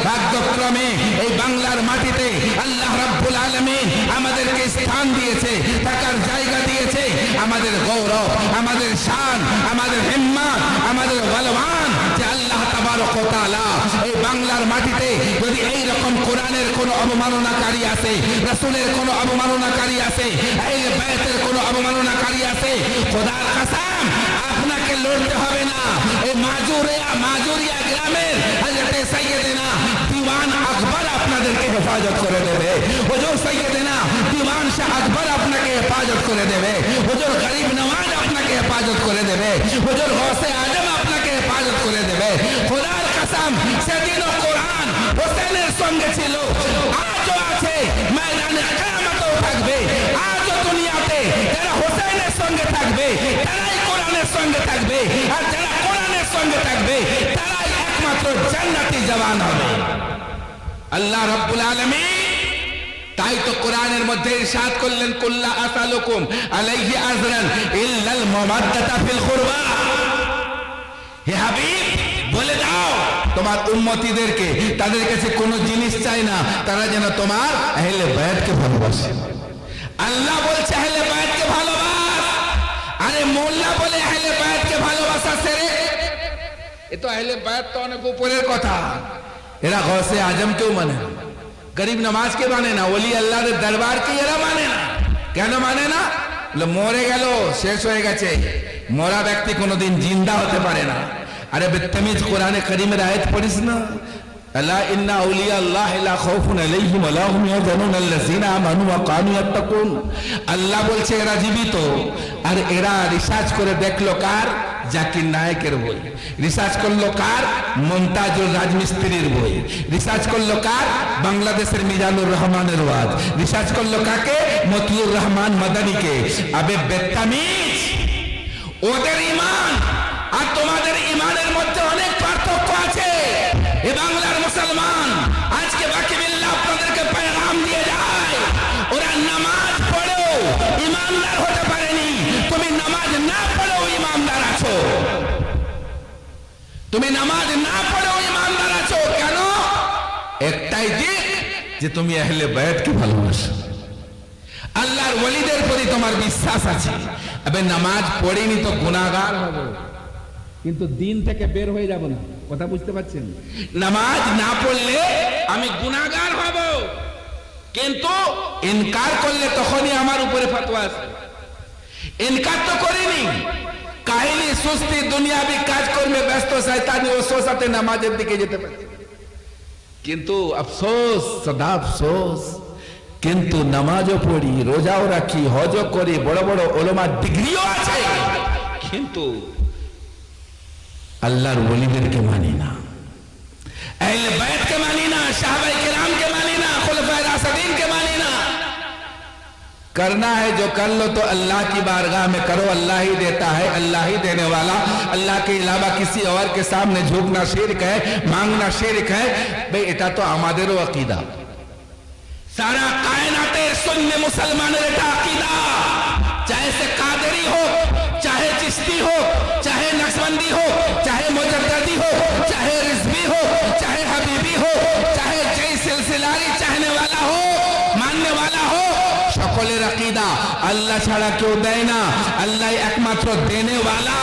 ভাগ্যক্রমে এই বাংলার মাটিতে আল্লাহ রাব্বুল আলামিন আমাদেরকে স্থান দিয়েছে, থাকার জায়গা দিয়েছে। আমাদের গৌরব, আমাদের শান, আমাদের হিম্মত, আমাদের বলবান যে আল্লাহ তাবারক ওয়া তাআলা এই বাংলার মাটিতে যদি এই রকম কোরআনের কোনো অবমাননাকারী আছে, রাসূলের কোনো অবমাননাকারী আছে, আহলে বাইতের কোনো অবমাননাকারী আছে, খোদার কসম আপনাকে লড়তে হবে না। এই মাজুরিয়া গ্রামের হযরত সাইয়েদনা দিওয়ান আকবর আপনাদেরকে হেফাজত করে দেবে। হুজুর সাইয়েদনা দিওয়ান শাহ আকবর আপনাকে হেফাজত করে দেবে। হুজুর গরিব নওয়াজ আপনাকে হেফাজত করে দেবে। হুজুর গৌসে আজম আপনাকে হেফাজত করে দেবে। খোদার কসম সেদিনও কোরআন হোসেনের সঙ্গে ছিল, আজও আছে, ময়দানে কিয়ামতেও থাকবে। আজও দুনিয়াতে যারা হোসেনের সঙ্গে থাকবে তারাই কোরআনের সঙ্গে থাকবে, আর যারা কোরআনের সঙ্গে থাকবে তারাই একমাত্র জান্নাতি জওয়ান হবে। আল্লাহ রাব্বুল আলামিন তাই তো কোরআনের মধ্যে ইরশাদ করলেন, কুল্লা আসালুকুম আলাইহি আজরান ইল্লাল মাওয়াদ্দাতা ফিল কুরবা। হে হাবিব বলে দাও তোমার উম্মতিদেরকে, তাদের কাছে কোনো জিনিস চাই না, তারা যেন তোমার আহলে বাইতকে ভালোবাসে। আল্লাহ বলছে আহলে বাইতকে ভালোবাস, আরে মোল্লা বলে আহলে বাইতকে ভালোবাসা শিরক। এ তো আহলে বাইত তো অনেক উপরের কথা। এরা গৌসে আজম কেউ মানে না, গরিব নওয়াজ কে মানে না, ওলি আল্লাহর দরবার কে এরা মানে না। কেন মানে না? মরে গেল, শেষ হয়ে গেছে। মরা ব্যক্তি কোনোদিন জিন্দা হতে পারে না। আরে বেতমিজ কোরআনে কারীমের আয়াত পড়িস না, আলা ইন্না আউলিয়া আল্লাহ লা খাউফুন আলাইহিম ওয়া লা হুম ইয়াহজানুন আল্লাযিনা আমানু ওয়া কানু ইয়াত্তাকুন। আল্লাহ বলছে এরা জীবিত। আর এরা রিসার্চ করে দেখলো কার? জাকির নায়েকের বই। রিসার্চ করলো কার? মমতাজুর রাজমিস্ত্রির বই। রিসার্চ করলো কার? বাংলাদেশের মিজানুর রহমানের ওয়াজ। রিসার্চ করলো কাকে? মতিউর রহমান মাদানীকে। আবে বেতমিজ, ওদের ঈমান আর তোমাদের ঈমানের মধ্যে অনেক পার্থক্য আছে। এ বাংলার মুসলমান আজকে বাকি বিল্লাহ আপনাদেরকে পেগাম দিয়ে যায়, ওরা নামাজ পড়েও ঈমানদার হতে পারেনি। তুমি নামাজ না পড়েও ঈমানদার আছো, তুমি নামাজ না পড়েও ঈমানদার আছো। কেন? একটাই দিক যে তুমি আহলে বাইতকে ভালোবাসো, আল্লাহর ওলিদের প্রতি তোমার বিশ্বাস আছে। আবে নামাজ পড়িনি তো গুনাহগার হবো, কিন্তু দিন থেকে বের হয়ে যাব না। কথা বুঝতে পারছেন? নামাজ না পড়লে আমি গুনাহগার হব, কিন্তু ইনকার করলে তখনই আমার উপরে ফতোয়া আছে। ইনকার তো করিনি, কাহিনী সুস্তি দুনিয়াবি কাজকর্মে ব্যস্ত শয়তানি ওসওয়াসাতে নামাজের দিকে যেতে পারে। কিন্তু আফসোস, সদা আফসোস, কিন্তু নামাজও পড়ি, রোজাও রাখি, হজও করি, বড় বড় উলামা ডিগ্রিও আছে, কিন্তু আল্লাহর ওলিদেরকে মানি না, আহলে বাইতকে মানি না, সাহাবায়ে কিরামকে মানি না, খুলাফায়ে রাশিদিনকে মানি না। करना है जो कर लो तो अल्लाह की बारगाह में करो, अल्लाह ही देता है, अल्लाह ही देने वाला, अल्लाह के अलावा किसी और के सामने झुकना शिरक है, मांगना शिरक है। भाई এটা তো আমাদেরও আকীদা, सारा कायनातेर सुन्नी मुसलमानेर এটা আকীদা। चाहे से कादरी हो, चाहे चिश्ती हो, चाहे नक्शबंदी हो, चाहे मुजद्दिदी हो, चाहे रिजवी हो, चाहे हबीबी हो, चाहे जय सिलसिलारी चाहने वाला हो, मानने वाला हो, সকলের আকীদা আল্লাহ ছাড়া কেউ দেয় না, আল্লাহ একমাত্র দেনে ওয়ালা।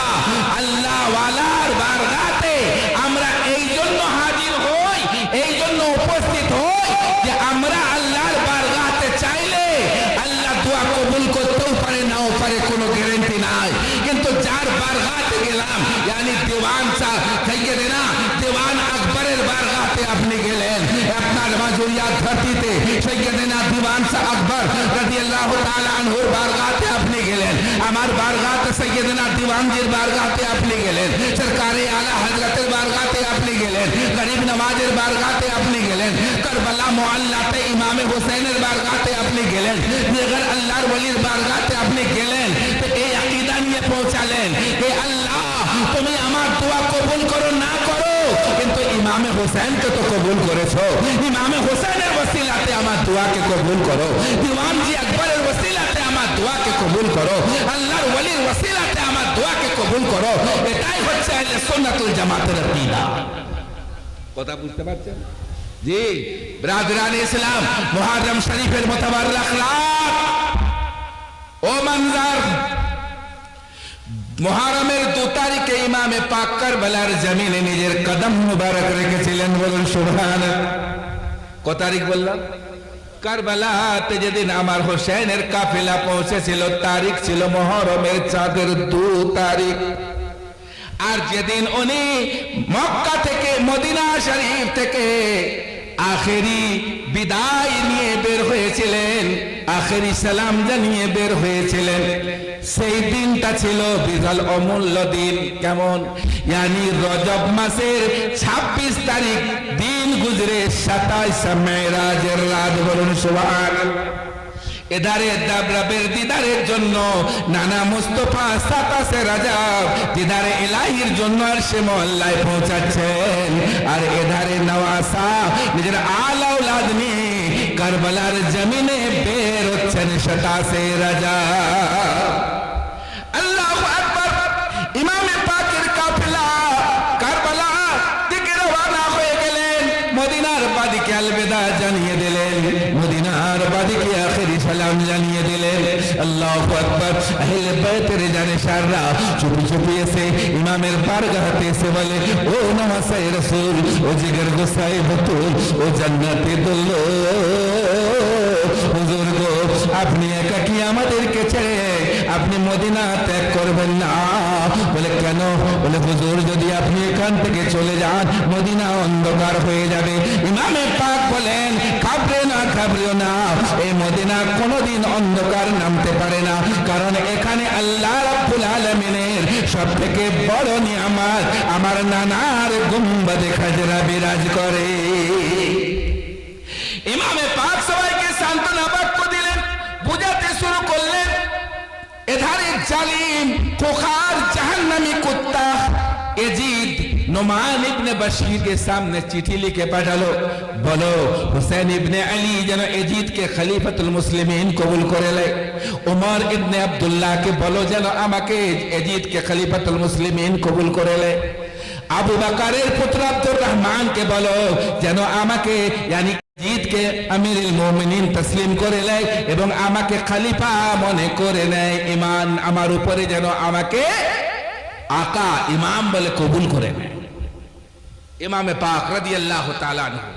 আল্লাহ ওয়ালার বারগাতে আমরা এই জন্য হাজির হই, এই জন্য উপস্থিত হই যে আমরা আল্লাহর বারগাতে চাইলে আল্লাহ দোয়া কবুল করতেও পারে, নাও পারে, কোনো গ্যারান্টি নাই। কিন্তু যার ধরতিতে সৈয়দনা দিওয়ান শাহ আকবর রাদিয়াল্লাহু তাআলা আনহুর বারগাতে আপনি গেলেন, আমার বারগাতে সৈয়দনা দিওয়ানজির বারগাতে আপনি গেলেন, সরকারে আলা হযরতের বারগাতে আপনি গেলেন, গরিব নওয়াজের বারগাতে আপনি গেলেন, কারবালা মুআল্লাতে ইমামে হুসাইনের বারগাতে আপনি গেলেন, নেগর আল্লাহর ওলির বারগাতে আপনি গেলেন। তো এই আকীদা নিয়ে পৌঁছালেন যে আল্লাহ তুমি আমার দোয়া কবুল করো না করো, কিন্তু ইমামে হুসাইনকে তো কবুল করেছো, ইমামে হুসাইনের ওসিলাতে আমার দোয়াকে কবুল করো, দিওয়ানজি আকবরের ওসিলাতে আমার দোয়াকে কবুল করো, আল্লাহর ওলির ওসিলাতে আমার দোয়াকে কবুল করো। এটাই হচ্ছে আহলে সুন্নাতুল জামাতের আকীদা। কথা বুঝতে পারছেন? জি ব্রাদরান ইসলাম, মুহররম শরীফের মুতাবারক রাত ও মঞ্জার, মুহররমের 2 তারিখে ইমামে পাক কারবালার জমিনে নিজের কদম মুবারক রেখেছিলেন। বলুন সুবহানাল্লাহ। কত তারিখ বললাম? কারবালাতে যেদিন আমার হোসেনের কাফেলা পৌঁছেছিল, তারিখ ছিল মুহররমের চাঁদের 2 তারিখ। আর যেদিন উনি মক্কা থেকে মদিনা শরীফ থেকে আখেরি বিদায় নিয়ে বের হয়েছিলেন, আখেরি সালাম জানিয়ে বের হয়েছিলেন, সেই দিনটা ছিল বিশাল অমূল্য দিন। কেমন? यानी রজব মাসের 26 তারিখ দিন গুজরে 27 মেরাজের রাত। বলুন সুবহানাল্লাহ। এধারে দাবরাবের দিদারের জন্য নানা মুস্তফা 27 রজব দিদারে ইলাহির জন্য আরশে মহল্লায় পৌঁছাচ্ছেন, আর এধারে নওয়াসা নিজের আলা আওলাদ নিয়ে কারবালার জমিনে বের হচ্ছেন 27 রজব। আল্লাহু আকবার। ইমামে পাকের কাফেলা কারবালা থেকে রওনা হয়ে গেলেন, মদিনার বাদিকে আলবিদা জানিয়ে দিলেন, মদিনার বাদিকে আখেরি সালাম জানিয়ে দিলেন। আল্লাহু আকবার। আহলে বাইতের জানেশাররা চুপি চুপি এসে ইমামের বারগাহতে এসে বলে, ও নওয়াসায়ে রাসূল, ও জিগর গোসাই বতুল, ও জান্নাতে দুল্ল, হুজুর গো আপনি একাকী আমাদেরকে ছেড়ে আপনি মদিনা ত্যাগ করবেন না। বলে কেন? বলে হুজুর যদি আপনি এখান থেকে চলে যান মদিনা অন্ধকার হয়ে যাবে। ইমামে পাক বলেন, ঘাবড়ে না, ঘাবড়িও না, এই মদিনা কোনোদিন অন্ধকার নামতে পারে না, কারণ এখানে আল্লাহ রাব্বুল আলামিনের সবথেকে বড় নিয়ামত আমার নানার গুম্বাদে খাজরা বিরাজ করে। ইমামে পাক সবাইকে সান্ত্বনা বাক্য দিলেন, বুঝাতে শুরু করলেন। এধারে জালিম খোখার জাহান্নামী কুত্তা यजीद नुमान इब्ने बशीर के सामने चिट्ठी लिखे पाठालो, बोलो हुसैन इब्ने अली जन यजीद के खलीफतुल मुस्लिमीन कबूल करे ले, उमर इब्ने अब्दुल्लाह के बोलो जन आमाके यजीद के खलीफतुल मुस्लिमीन कबूल करे ले, আবু বকরের পুত্র আব্দুর রহমান কে বলো যেন আমাকে यानी यजीद के আমিরুল মুমিনিন তসলিম করে নেয় এবং আমাকে খলিফা মনে করে নেয়, ঈমান আমার উপরে যেন আমাকে আকা ইমাম বলে কবুল করে নেয়। ইমামে পাক রাদিয়াল্লাহু তাআলা আনহু,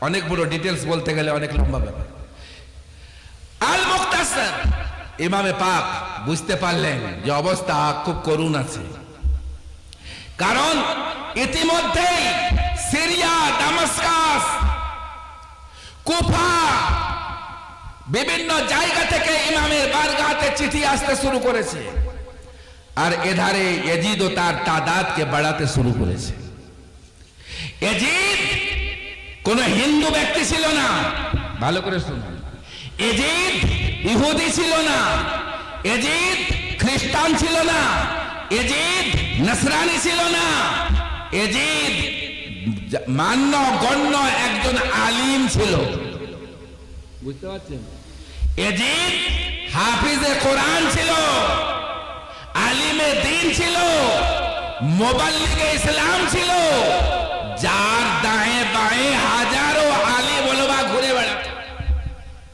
অনেক বড় ডিটেইলস বলতে গেলে অনেক লম্বা ব্যাপার। আল মুখতাসার, ইমামে পাক বুঝতে পারলেন যে অবস্থা খুব করুণ আছে, কারণ ইতিমধ্যেই সিরিয়া, দামাস্কাস, কুফা বিভিন্ন জায়গা থেকে ইমামের বারগাতে চিঠি আসতে শুরু করেছে, আর এধারে यजीद ও তার তাদাদকে বাড়াতে শুরু করেছে। यजीद কোন হিন্দু ব্যক্তি ছিল না, ভালো করে শুনুন, यजीद ইহুদি ছিল না, यजीद খ্রিস্টান ছিল না, यजीद নসরানি ছিল না, यजीद মান্য গণ্য একজন আলিম ছিল। বুঝতে পারছেন? यजीद হাফিজে কোরআন ছিল, আলিমে দ্বীন ছিল, মুবাল্লিগে ইসলাম ছিল, যার দায়ে বায়ে হাজারো আলিম ওলামা ঘুরে বেড়াতো,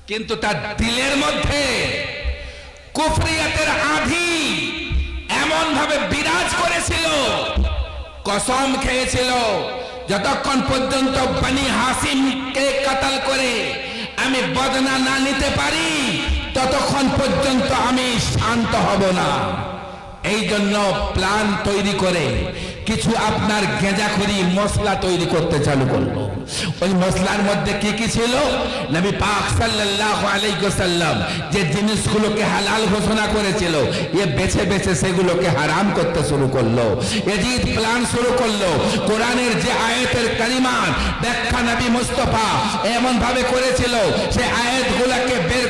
কিন্তু তার দিলের মধ্যে কুফরিয়াতের আঁধি এমন ভাবে বিরাজ করেছিল, কসম খেয়েছিল যতক্ষণ পর্যন্ত বনি হাসিমকে কতল করে আমি বদনা না নিতে পারি ততক্ষণ পর্যন্ত আমি শান্ত হব না। এই জন্য প্ল্যান তৈরি করে কিছু আপনার গেঁজাখুরি মশলা তৈরি করতে চালু করলো। ওই মশলার মধ্যে কি কি ছিল? নবী পাক সাল্লাল্লাহু আলাইহি ওয়াসাল্লাম যে জিনিসগুলোকে হালাল ঘোষণা করেছিল, এ বেছে বেছে সেগুলোকে হারাম করতে শুরু করলো। ইয়াজিদ প্ল্যান শুরু করলো। কোরআনের যে আয়াতের কালিমার ব্যাখ্যা নবী মুস্তাফা এমন ভাবে করেছিল, সেই আয়াতগুলোকে বের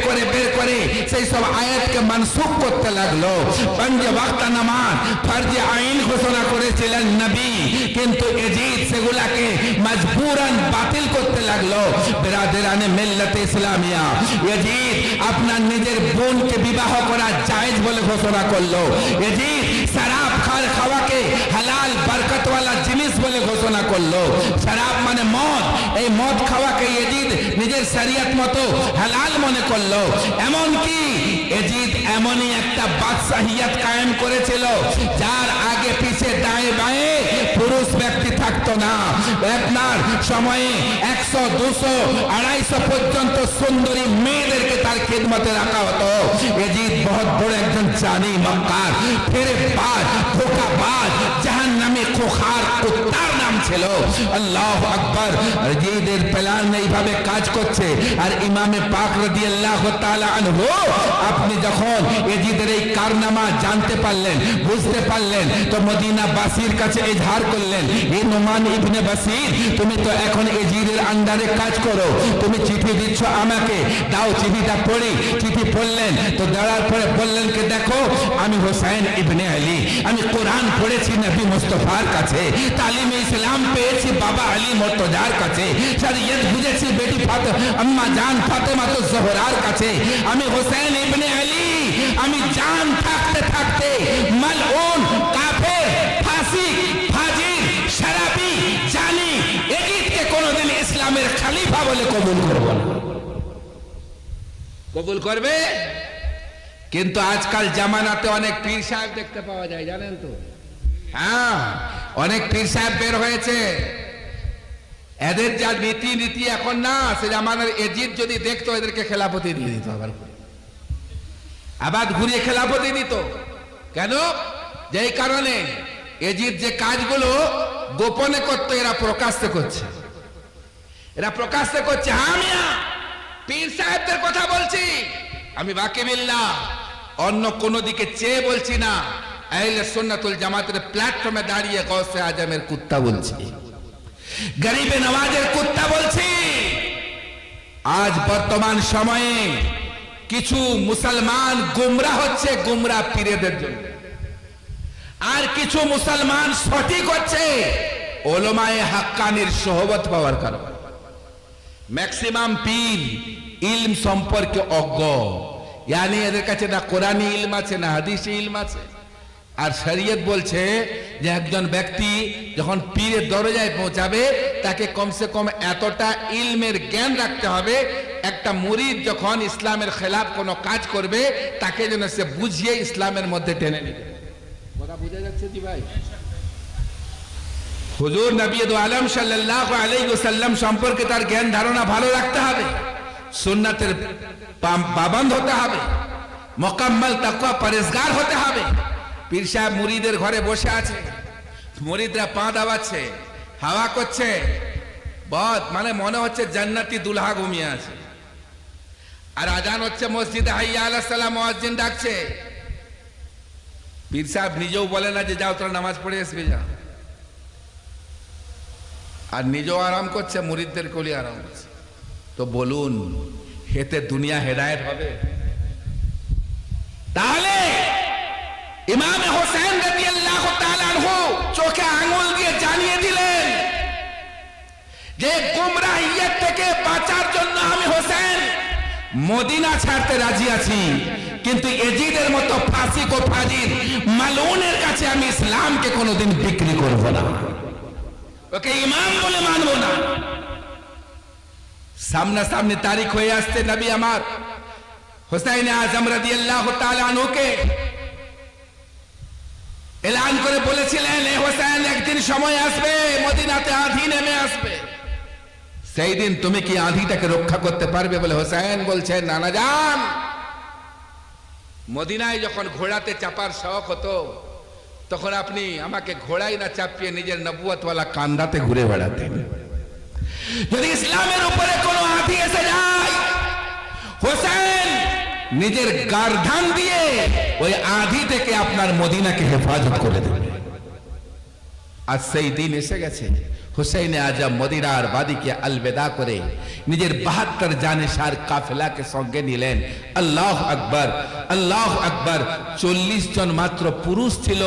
করে সেই সব আয়াতকে মানসুখ করতে লাগলো। পাঁচ ওয়াক্ত নামাজ ফরজ আইন ঘোষণা করেছিলেন নবী, কিন্তু ইয়াজিদ সেগুলাকে মজবুরান বাতিল করতে লাগলো। বিরাদরানে মিল্লাতে ইসলামিয়া, ইয়াজিদ আপনার নিজের বোনকে বিবাহ করা জায়েজ বলে ঘোষণা করলো। ইয়াজিদ শরাব খাওয়াকে হালাল বরকতওয়ালা জিনিস বলে ঘোষণা করলো। শরাব মানে মদ, এই মদ খাওয়াকে ইয়াজিদ নিজের শরীয়ত মতো হালাল মনে করলো। এমনকি ইয়াজিদ এমনই একটা বাদশাহিয়ত কায়েম করেছিল, যার আগে পিছে দায়ে বায়ে পুরুষ ব্যক্তি থাকতো না। আপনার সময়ে 100, 200, 250 পর্যন্ত সুন্দরী মেয়েদেরকে তার খিদমতে রাখা হতো। ইয়াজিদ বহুত বড় একজন জানি মক্কার ফেরেবাজ, ধোঁকাবাজ, জাহান্নামী খোখার কুত্তার নাম ছিল। আল্লাহু আকবার। ইয়াজিদের প্ল্যান এইভাবে কাজ করছে। আর ইমামে পাক রাদিয়াল্লাহু তাআলা আনহু, আপনি যখন ইয়াজিদের এই কারনামা জানতে পারলেন, বুঝতে পারলেন, তো মদিনা বাসীর কাছে ইজহার করলেন, হে নুমান ইবনে বাসীর, তুমি তো এখন ইয়াজিদের আন্ডারে কাজ করো, তুমি চিঠি দিচ্ছ আমাকে, দাও চিঠিটা পড়ি। চিঠি পড়লেন, তো দেওয়ার পরে বললেন কি, দেখো আমি হোসেন ইবনে আলী, আমি কোরআন পড়েছি নবী মুস্তাফার কাছে, তালিমে ইসলাম পেয়েছি বাবা আলী মুর্তজার কাছে, শরীয়ত বুঝেছি বেটি আম্মা জান ফাতেমা তো জোহরার কাছে। আমি হোসেন ইবনে আলী, আমি জান থাকতে থাকতে মালউন, কাফের, ফাসিক, ফাজির, শরাবি, জানি ইয়াজিদকে কোনোদিন ইসলামের খলিফা বলে কবুল করব না। কবুল করবে? কিন্তু আজকাল জামানাতে অনেক পীর সাহেব দেখতে পাওয়া যায়, জানেন তো? হ্যাঁ, অনেক পীর সাহেব বের হয়েছে। এদের যা নীতি এখন না, সে জামানার ইয়াজিদ যদি দেখতো এদেরকে খেলাফতি দিয়ে দিত, আবার ঘুরিয়ে খেলাফতি দিত। কেন? যেই কারণে ইয়াজিদ যে কাজগুলো গোপনে করতো, এরা প্রকাশ্যে করছে। হ্যাঁ মিয়া, পীর সাহেবদের কথা বলছি আমি, বাকিবিল্লাহ, অন্য কোন দিকে চেয়ে বলছি না। আহলে সুন্নাতুল জামাতের প্ল্যাটফর্মে দাঁড়িয়ে গৌসে আজমের কুত্তা বলছি, গরিবে নওয়াজের কুত্তা বলছি। আজ বর্তমান সময়ে কিছু মুসলমান গুমরাহ হচ্ছে গুমরাহ পীরদের জন্য, আর কিছু মুসলমান সঠিক হচ্ছে উলামায়ে হাক্কানির সোহবত পাওয়ার কারণে। ম্যাক্সিমাম পীর ইলম সম্পর্কে অজ্ঞ, ইয়ানি এদের কাছে না কোরআনী ইলম আছে, না হাদিসি ইলম আছে। আর শরীয়ত বলছে যে একজন ব্যক্তি যখন পীরের দরজায় পৌঁছাবে, তাকে কমসে কম এতটা ইলমের জ্ঞান রাখতে হবে, একটা মুরিদ যখন ইসলামের খেলাফ কোনো কাজ করবে, তাকে যেন সে বুঝিয়ে ইসলামের মধ্যে টেনে নিবে। কথা বুঝা যাচ্ছে জি ভাই? হুজুর নবী দু আলম সাল্লাল্লাহু আলাইহি ওয়াসাল্লাম সম্পর্কে তার জ্ঞান ধারণা ভালো রাখতে হবে, সুন্নাতের পাবন্দ হতে হবে, মোকাম্মল তাকওয়া পরেজগার হতে হবে। পীর সাহেব মুরিদের ঘরে বসে আছে, মুরিদরা পা দাবাচ্ছে, হাওয়া করছে, বহুত মানে মনে হচ্ছে জান্নাতি দুলহা ঘুমিয়ে আছে। আর আজান হচ্ছে মসজিদে, হাইয়া আলাস সালাম, মুয়াজ্জিন ডাকছে। পীর সাহেব নিজেও বলে না যে যাও তোরা নামাজ পড়ে আসবি, যা। আর নিজেও আরাম করছে, মুরিদদের কোলে আরাম করছে। তো বলুন, হেতে দুনিয়া হেদায়েত হবে? তাহলে ইমাম হোসেন রাদিয়াল্লাহু তাআলা আনহু চোখে আঙ্গুল দিয়ে জানিয়ে দিলেন যে গুমরাহিয়ত থেকে বাঁচার জন্য আমি হোসেন মদিনা ছাড়তে রাজি আছি, কিন্তু ইয়াজিদের মতো ফাসিক ও ফাজির মালউনের কাছে আমি ইসলামকে কোনোদিন বিক্রি করব না, ওকে ইমাম বলে মানব না। সামনাসামনি তারিখ হয়ে আসছে, নবী আমার হোসেন আজম রাদিয়াল্লাহু তাআলা আনহুকে এলান করে বলেছিলেন, এ হোসেন, একদিন সময় আসবে মদিনাতে আঁধি নেমে আসবে, সেই দিন তুমি কি আঁধিটাকে রক্ষা করতে পারবে? বলে হোসেন বলছেন, নানা জান, মদিনায় যখন ঘোড়াতে চাপার শখ হতো তখন আপনি আমাকে ঘোড়ায় না চাপিয়ে নিজের নবুয়তওয়ালা কান্দাতে ঘুরে বেড়াতেন। যদি ইসলামের উপরে কোনো আঁধি এসে যায়, হোসেন নিজের গার্ধান দিয়ে ওই আঁধি থেকে আপনার মদিনাকে হেফাজত করে দেবে। আজ সেই দিন এসে গেছে। হুসেইন আজম মদিনার বাদীকে আলবেদা করে নিজের 72 জানেসার কাফেলাকে সঙ্গে নিলেন। আল্লাহ আকবার, আল্লাহ আকবার। 40 জন মাত্র পুরুষ ছিল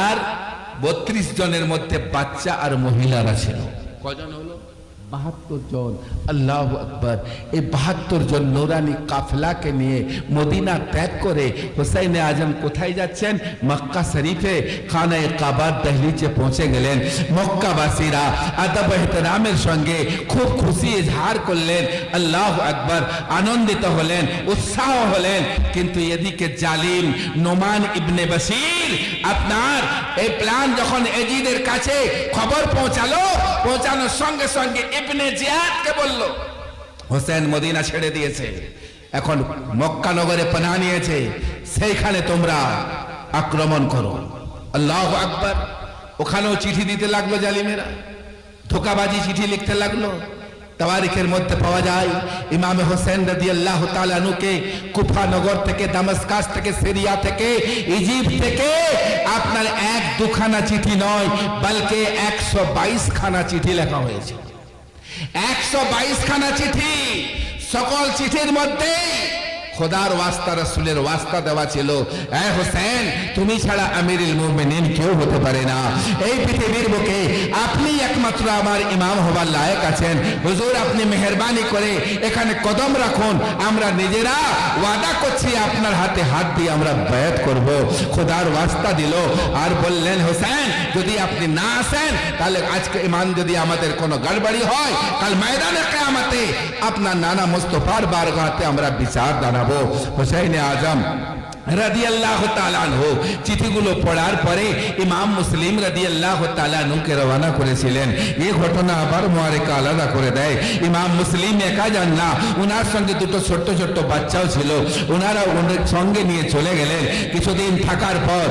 আর 32 জনের মধ্যে বাচ্চা আর মহিলারা ছিল। কজন হলো? 72 জন। আল্লাহ আকবার। এই 72 জন নূরানি কাফেলাকে নিয়ে মদিনা ত্যাগ করে হুসাইন আজম কোথায় যাচ্ছেন? মক্কা শরীফে খানায়ে কাবার দহলিজে পৌঁছে গেলেন। মক্কাবাসীরা আদব এহতেরামের সঙ্গে খুব খুশি ইজহার করলেন। আল্লাহ আকবার। আনন্দিত হলেন, উৎসাহ হলেন। কিন্তু এদিকে জালিম নোমান ইবনে বশির আপনার এই প্ল্যান যখন এজিদের কাছে খবর পৌঁছালো, পৌঁছানোর সঙ্গে সঙ্গে ইবনে জিয়াদকে বলল, হোসেন মদিনা ছেড়ে দিয়েছে, এখন মক্কা নগরে পানাহ নিয়েছে, সেইখানে তোমরা আক্রমণ করো। আল্লাহু আকবার। ওখানেও চিঠি দিতে লাগলো জালিমেরা, ধোকাবাজি চিঠি লিখতে লাগলো। তাওয়ারিখের মধ্যে পাওয়া যায় ইমাম হোসেন রাদিয়াল্লাহু তাআলা আনহুকে কুফা নগর থেকে, দামেস্কাস থেকে, সিরিয়া থেকে, ইজিপ্ট থেকে আপনার 1-2খানা চিঠি নয়, বলকে 122 খানা চিঠি লেখা হয়েছে। 122 খানা চিঠি। সকল চিঠির মধ্যে খোদার ওয়াস্তা, রাসূলের ওয়াস্তা দেওয়া ছিল, এ হোসেন তুমি ছাড়া আমিরুল মুমিনিন কেউ হতে পারে না। এই পৃথিবীর বুকে আপনি একমাত্র আমার ইমাম হবার লায়ক আছেন। হুজুর আপনি মেহেরবানি করে এখানে কদম রাখুন, আমরা নিজেরা ওয়াদা করছি আপনার হাতে হাত দিয়ে আমরা বায়াত করব। খোদার ওয়াস্তা দিল আর বললেন, হোসেন যদি আপনি না আসেন তাহলে আজকে ইমান যদি আমাদের কোনো গড়বড়ি হয়, কাল ময়দানে কিয়ামতে আপনার নানা মুস্তাফার বারগাহতে আমরা বিচার জানাবো। হুসাইন আজম রাদিয়াল্লাহু তাআলা আনহু চিঠিগুলো পড়ার পরে ইমাম মুসলিম রাদিয়াল্লাহু তাআলা আনহুকে রওনা করেছিলেন। এই ঘটনা আবার মুআরিকা আলাদা করে দেয়। ইমাম মুসলিম একা যান না, ওনার সঙ্গে দুটো ছোট্ট ছোট্ট বাচ্চাও ছিল, ওনারা ওনার সঙ্গে নিয়ে চলে গেলেন। কিছুদিন থাকার পর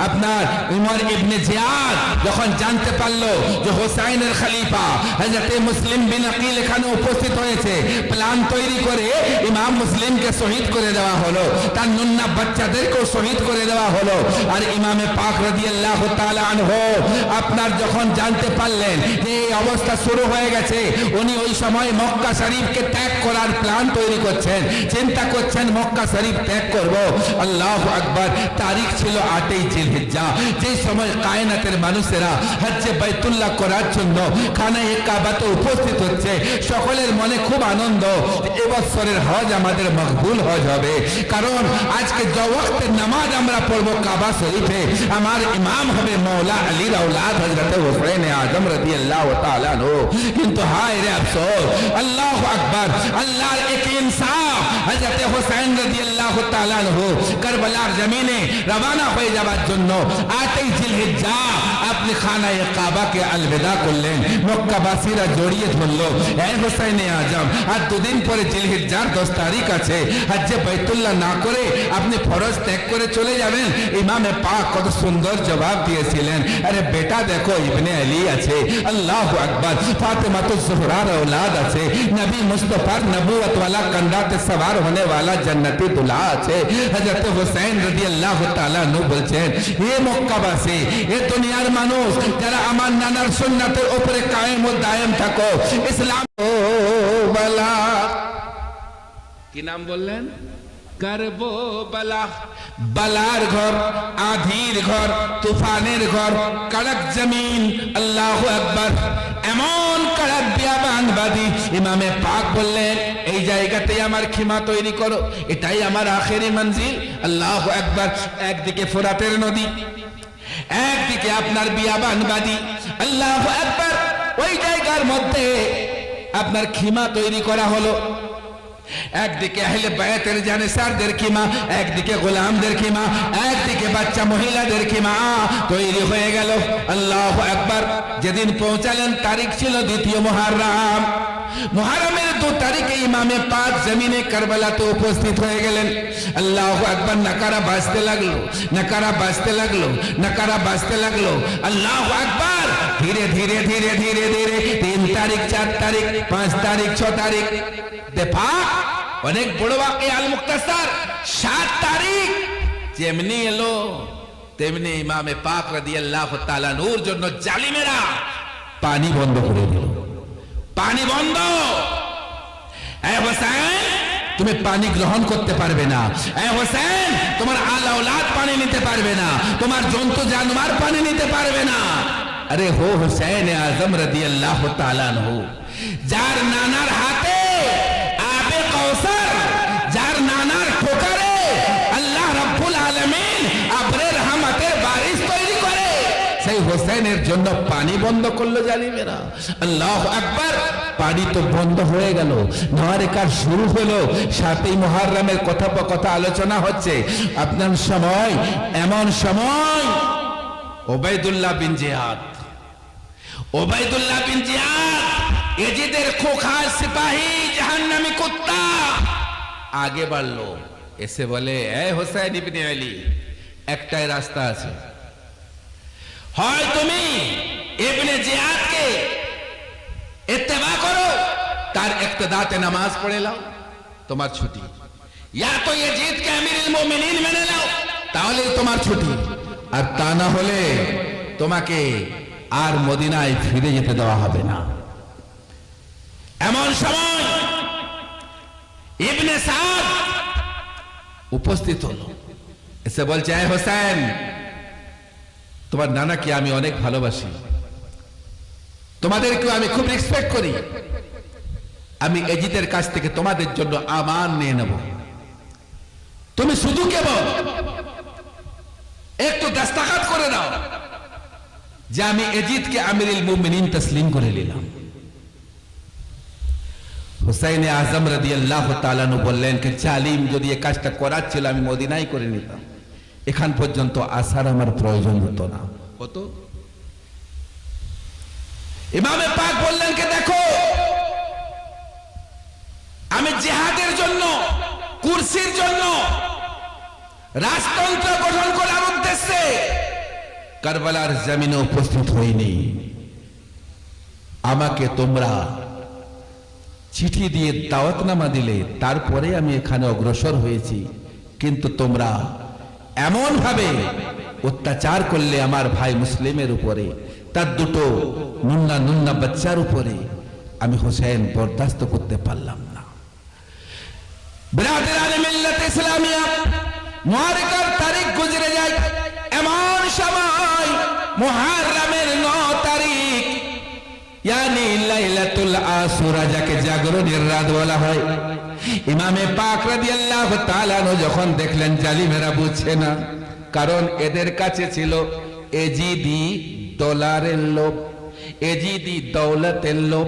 আপনার উমর ইবনে জিয়াদ যখন জানতে পারলো যে হোসাইনের খলিফা হযরত মুসলিম বিন আকিল এখানে উপস্থিত হয়েছে, প্ল্যান তৈরি করে ইমাম মুসলিমকে শহীদ করে দেওয়া হলো, তার না বাচ্চাদেরকেও শহীদ করে দেওয়া হলো। আর ইমামে পাক রাদিয়াল্লাহু তাআলা আনহু আপনার যখন জানতে পারলেন যে এই অবস্থা শুরু হয়ে গেছে, উনি ওই সময় মক্কা শরীফকে ত্যাগ করার প্ল্যান তৈরি করছেন, চিন্তা করছেন মক্কা শরীফ ত্যাগ করব। আল্লাহু আকবার। তারিখ ছিল 8ই জিলহিজ্জা, যে সময় কায়নাতের মানুষেরা হজ্জে বাইতুল্লাহ করার জন্য খানায়ে কাবাতে উপস্থিত হচ্ছে। সকলের মনে খুব আনন্দ, এবছরের হজ আমাদের মকবুল হজ হবে, কারণ আজকে যে ওয়াক্তে নামাজ আমরা পড়ব কাবা শরীফে, আমার ইমাম হবে মওলা আলীর আওলাদ হযরত হুসাইন আজম রাদিয়াল্লাহু তাআলা আনহু। কিন্তু হায় রে আফসোস, আল্লাহু আকবার, আল্লাহর এক ইনসাফ, হযরত হুসাইন রাদিয়াল্লাহু তাআলা আনহু কারবালার জমিনে রওনা হয়ে যাওয়ার জন্য 8ই জিলহিজ্জা আপনি খানায়ে কাবাকে আলবিদা করলেন। মক্কাবাসীরা জড়িয়ে ধরলো, হে হুসাইন আজম আর দুদিন পরে জিলহিজ্জার 10 তারিখ আছে, হজ্জে বাইতুল্লাহ না করে আপনি ফরজ ত্যাগ করে চলে যাবেন। ইমামে পাক কত সুন্দর জবাব দিয়েছিলেন, আরে বেটা দেখো ইবনে আলী আছে, আল্লাহু আকবার, ফাতেমাতুজ ज़हराর औलाद আছে, নবী মুস্তাফার নবুয়ত वाला कंधाতে सवार होने वाला जन्नती दुल्हा আছে। হযরত হুসাইন রাদিয়াল্লাহু তাআলা নু বলছেন, হে মক্কাবাসী, হে দুনিয়ার মানুষ যারা আমার নানার সুন্নাতের উপরে কায়েম ও দায়েম থাকো, ইসলাম ও বালা। কি নাম বললেন? করবো বালা। বালার ঘর, আঁধির ঘর, তুফানের ঘর, কড়ক জমিন। আল্লাহু আকবার। এমন কড়ক বিয়াবানবাদী ইমামে পাক বললেন, এই জায়গাতেই আমার খিমা তৈরি করো, এটাই আমার আখেরি মঞ্জিল। আল্লাহু আকবার। একদিকে ফোরাতের নদী, একদিকে আপনার বিয়াবানবাদী। আল্লাহু আকবার। ওই জায়গার মধ্যে আপনার খিমা তৈরি করা হলো। একদিকে আহলে বায়াতের জানেসারদের খিমা, একদিকে গোলামদের খিমা, একদিকে বাচ্চা মহিলাদের খিমা তৈরি হয়ে গেল। আল্লাহু আকবার। যেদিন পৌঁছালেন তারিখ ছিল 2 মুহররম। মুহররমের 2 তারিখে ইমামে পাক জমিনে কারবালাতে উপস্থিত হয়ে গেলেন। আল্লাহু আকবার, নাকারা বাজতে লাগলো, নাকারা বাজতে লাগলো, নাকারা বাজতে লাগলো। আল্লাহু আকবার, ধীরে ধীরে ধীরে ধীরে ধীরে 3 তারিখ, 4 তারিখ, 5 তারিখ, 6 তারিখ, দেখা অনেক বড় ওয়াকিয়া আল মুক্তাসার। 7 তারিখ যেমনি এলো তেমনি ইমামে পাক রাদিয়াল্লাহু তাআলা নূর জন্য জালিমেরা পানি বন্ধ করে দিল। পানি বন্ধ। এ হোসেন, তুমি পানি গ্রহণ করতে পারবে না। এ হোসেন, তোমার আল আওলাদ পানি নিতে পারবে না, তোমার জন্তু জানোয়ার পানি নিতে পারবে না। আরে হো হুসাইন আজম রাদিয়াল্লাহু তাআলা আনহু, যার নানার হাতে আবে কাউসার, যার নানার ঠোকারে আল্লাহ রাব্বুল আলামিন আবরে রহমতের বারিশ তৈরি করে, সেই হোসেনের জন্য পানি বন্ধ করলো জালিমেরা। আল্লাহু আকবার, পানি তো বন্ধ হয়ে গেল, নওয়ারেকার শুরু হলো। 7ই মুহররমের কথোপকথা আলোচনা হচ্ছে। আপনার সময়, এমন সময় ওবাইদুল্লাহ বিন জিয়াদ, ওবাইদুল্লাহ বিন জিয়াদ এজিদের খোখা সিপাহী, জাহান্নামী কুত্তা আগে বাড়লো, এসে বলে, এ হোসেন ইবনে আলী, একটাই রাস্তা আছে, হয় তুমি ইবনে জিয়াদকে ইত্তেবা করো, তার ইক্তদাতে নামাজ পড়ে নাও, তোমার ছুটি, ইয়া তো ইয়াজিদকে আমিরুল মুমিনিন মেনে নাও, তাহলে তোমার ছুটি, আর তা না হলে তোমাকে আর মদিনায় ফিরে যেতে দেওয়া হবে না। এমন সময় ইবনে সাদ উপস্থিত হলো, এসে বলছে, এ হোসেন, তোমার নানাকে আমি অনেক ভালোবাসি, তোমাদেরকেও আমি খুব রেসপেক্ট করি, আমি এজিদের কাছ থেকে তোমাদের জন্য আমান নিয়ে নেব, তুমি শুধু কেবল একটু দস্তখত করে দাও যে আমি এজিদকে আমিরুল মুমিনিন তসলিম করে নিলাম। হুসাইন আজম রাদিয়াল্লাহু তাআলা আনহু বললেন যে জালিম যদি এই কাজটা করার ছিল আমি মদিনায় করে নিতাম, এখান পর্যন্ত আসার আমার প্রয়োজন হতো না। হতো? ইমামে পাক বললেন যে দেখো, আমি জিহাদের জন্য, কুরসির জন্য, রাজতন্ত্র গঠন করার উদ্দেশ্যে কারবালার জমিনে উপস্থিত হইনি। আমাকে তোমরা চিঠি দিয়ে দাওয়াতনামা দিলে, তারপরে আমি এখানে অগ্রসর হয়েছি, কিন্তু তোমরা এমন ভাবে অত্যাচার করলে আমার ভাই মুসলিমের উপরে, তার 2 নুন্না নুন্না বাচ্চার উপরে, আমি হোসেন বরদাস্ত করতে পারলাম না। বিরাদরানে মিল্লাত ইসলামিয়া, মুবারকার তারিখ গুজরে যায়, এমন সময় মুহররমের 9 তারিখ, यानी লাইলাতুল আশুরা, যাকে জাগরণের রাত বলা হয়। ইমামে পাক রাদিয়াল্লাহু তাআলা যখন দেখলেন জালিমেরা বুঝছে না, কারণ এদের কাছে ছিল এজিদি ডলারের লোভ, এজিদি দৌলতের লোভ,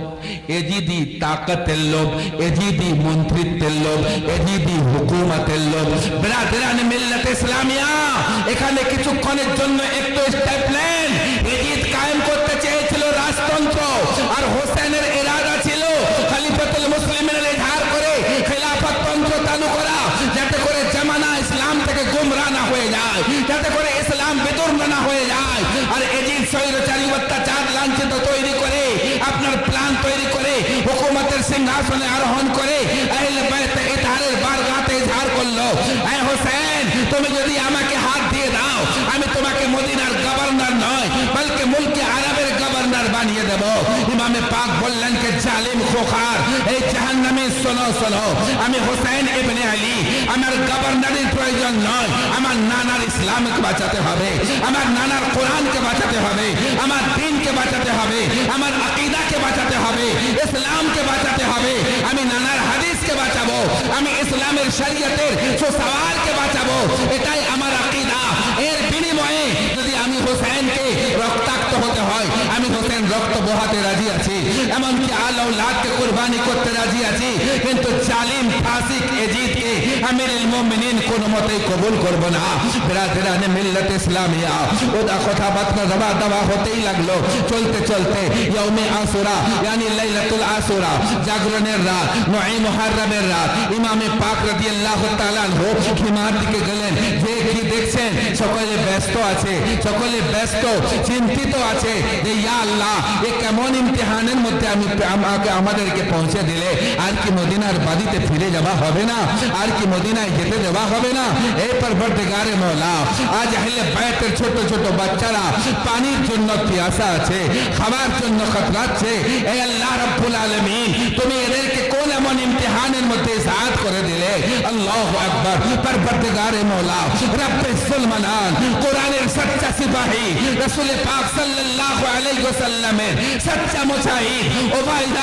এজিদি তাকতের লোভ, এজিদি মন্ত্রিত্বের লোভ, এজিদি হুকুমতের লোভ। বিরাদরানে মিল্লাত ইসলামিয়া, এখানে কিছুক্ষণের জন্য একটু স্টেপ নেন। এজিদ কায়েম করতে চেয়েছিল রাজতন্ত্র, আর হোসেনের ইরাদা ছিল খলিফাতুল মুসলিমিনের ইজহার করে খেলাফত তন্ত্র চালু করা, যাতে করে জামানা ইসলাম থেকে গুমরাহ না হয়ে যায়, যাতে করে ইসলাম বিদুর্ম না হয়ে যায়। আর এজিদ স্বৈরাচারী অত্যাচার লাঞ্ছিত তৈরি করে, আপনার প্ল্যান তৈরি করে, হুকুমতের সিংহাসনে আরোহণ করে আহলে বাইত ইতহারের বারগাতে ইজহার করলো, এ হোসেন, তুমি যদি আমাকে হাত দিয়ে দাও, আমি তোমাকে মদিনার গভর্নর নয়, বলকে মুলকে আরবের গভর্নর বানিয়ে দেব। ইমামে পাক বললেন যে জালিম খোখার, এই জাহান্নামী, শোনো শোনো, আমি হোসেন ইবনে আলী, আমার গভর্নরের প্রয়োজন নয়, আমার নানার ইসলামকে বাঁচাতে হবে, আমার নানার কোরআনকে বাঁচাতে হবে, আমার দ্বীনকে বাঁচাতে হবে, আমার আকীদাকে বাঁচাতে হবে, ইসলামকে বাঁচাতে হবে, আমি নানার হাদিসকে বাঁচাবো, আমি ইসলামের শরীয়তের সুসওয়ালকে বাঁচাবো, এটাই আমার আকীদা। এর বিনিময়ে যদি আমি হোসেনকে রক্তাক্ত হতে হয়, আমি হোসেন রক্ত বহাতে রাজি আছি। এমনকি আল ঔলাদকে কুরবানি করতে রাজি আছি, কিন্তু জালিম ফাসিক এজিদকে আমিরুল মুমিনিন কোনো মতেই কবুল করব না। বিরাদরানে মিল্লাত ইসলামিয়া ওটা কথাবার্তা দাওয়া হতেই লাগলো। চলতে চলতে ইয়াউমে আশুরা यानी লাইলাতুল আশুরা, জাগরণের রাত, 9 মুহররমের রাত, ইমামে পাক রাদিয়াল্লাহু তাআলা আনহু খিমার দিকে গেলেন। যে কি দেখছেন, সকলে ব্যস্ত আছে, সকলে ব্যস্ত চিন্তিত আছে যে ইয়া আল্লাহ, এ কেমন ইমতিহানের মধ্যে আমাদেরকে পৌঁছে দিলে, আর কি মদিনার বাড়িতে ফিরে যাওয়া হবে না, আর কি মদিনায় যেতে দেওয়া হবে না। এই পরবর্তীগারে মওলা, আজ আহলে বাইতের ছোট ছোট বাচ্চারা পানির জন্য পিয়াসা আছে, খাবার জন্য খতরাচ্ছে। এই আল্লাহ রাব্বুল আলামিন, তুমি এদেরকে কোন এমন ইমতিহানের মধ্যে সাত করে দিলে। আল্লাহু আকবার। পরবর্তীগারে মওলা, রব্বে সুলমানান, কোরআনের সচ্চা সিপাহী, রাসূল পাক সাল্লাল্লাহু আলাইহি ওয়াসাল্লামের সচ্চা মুজাহিদ, ওবাইদ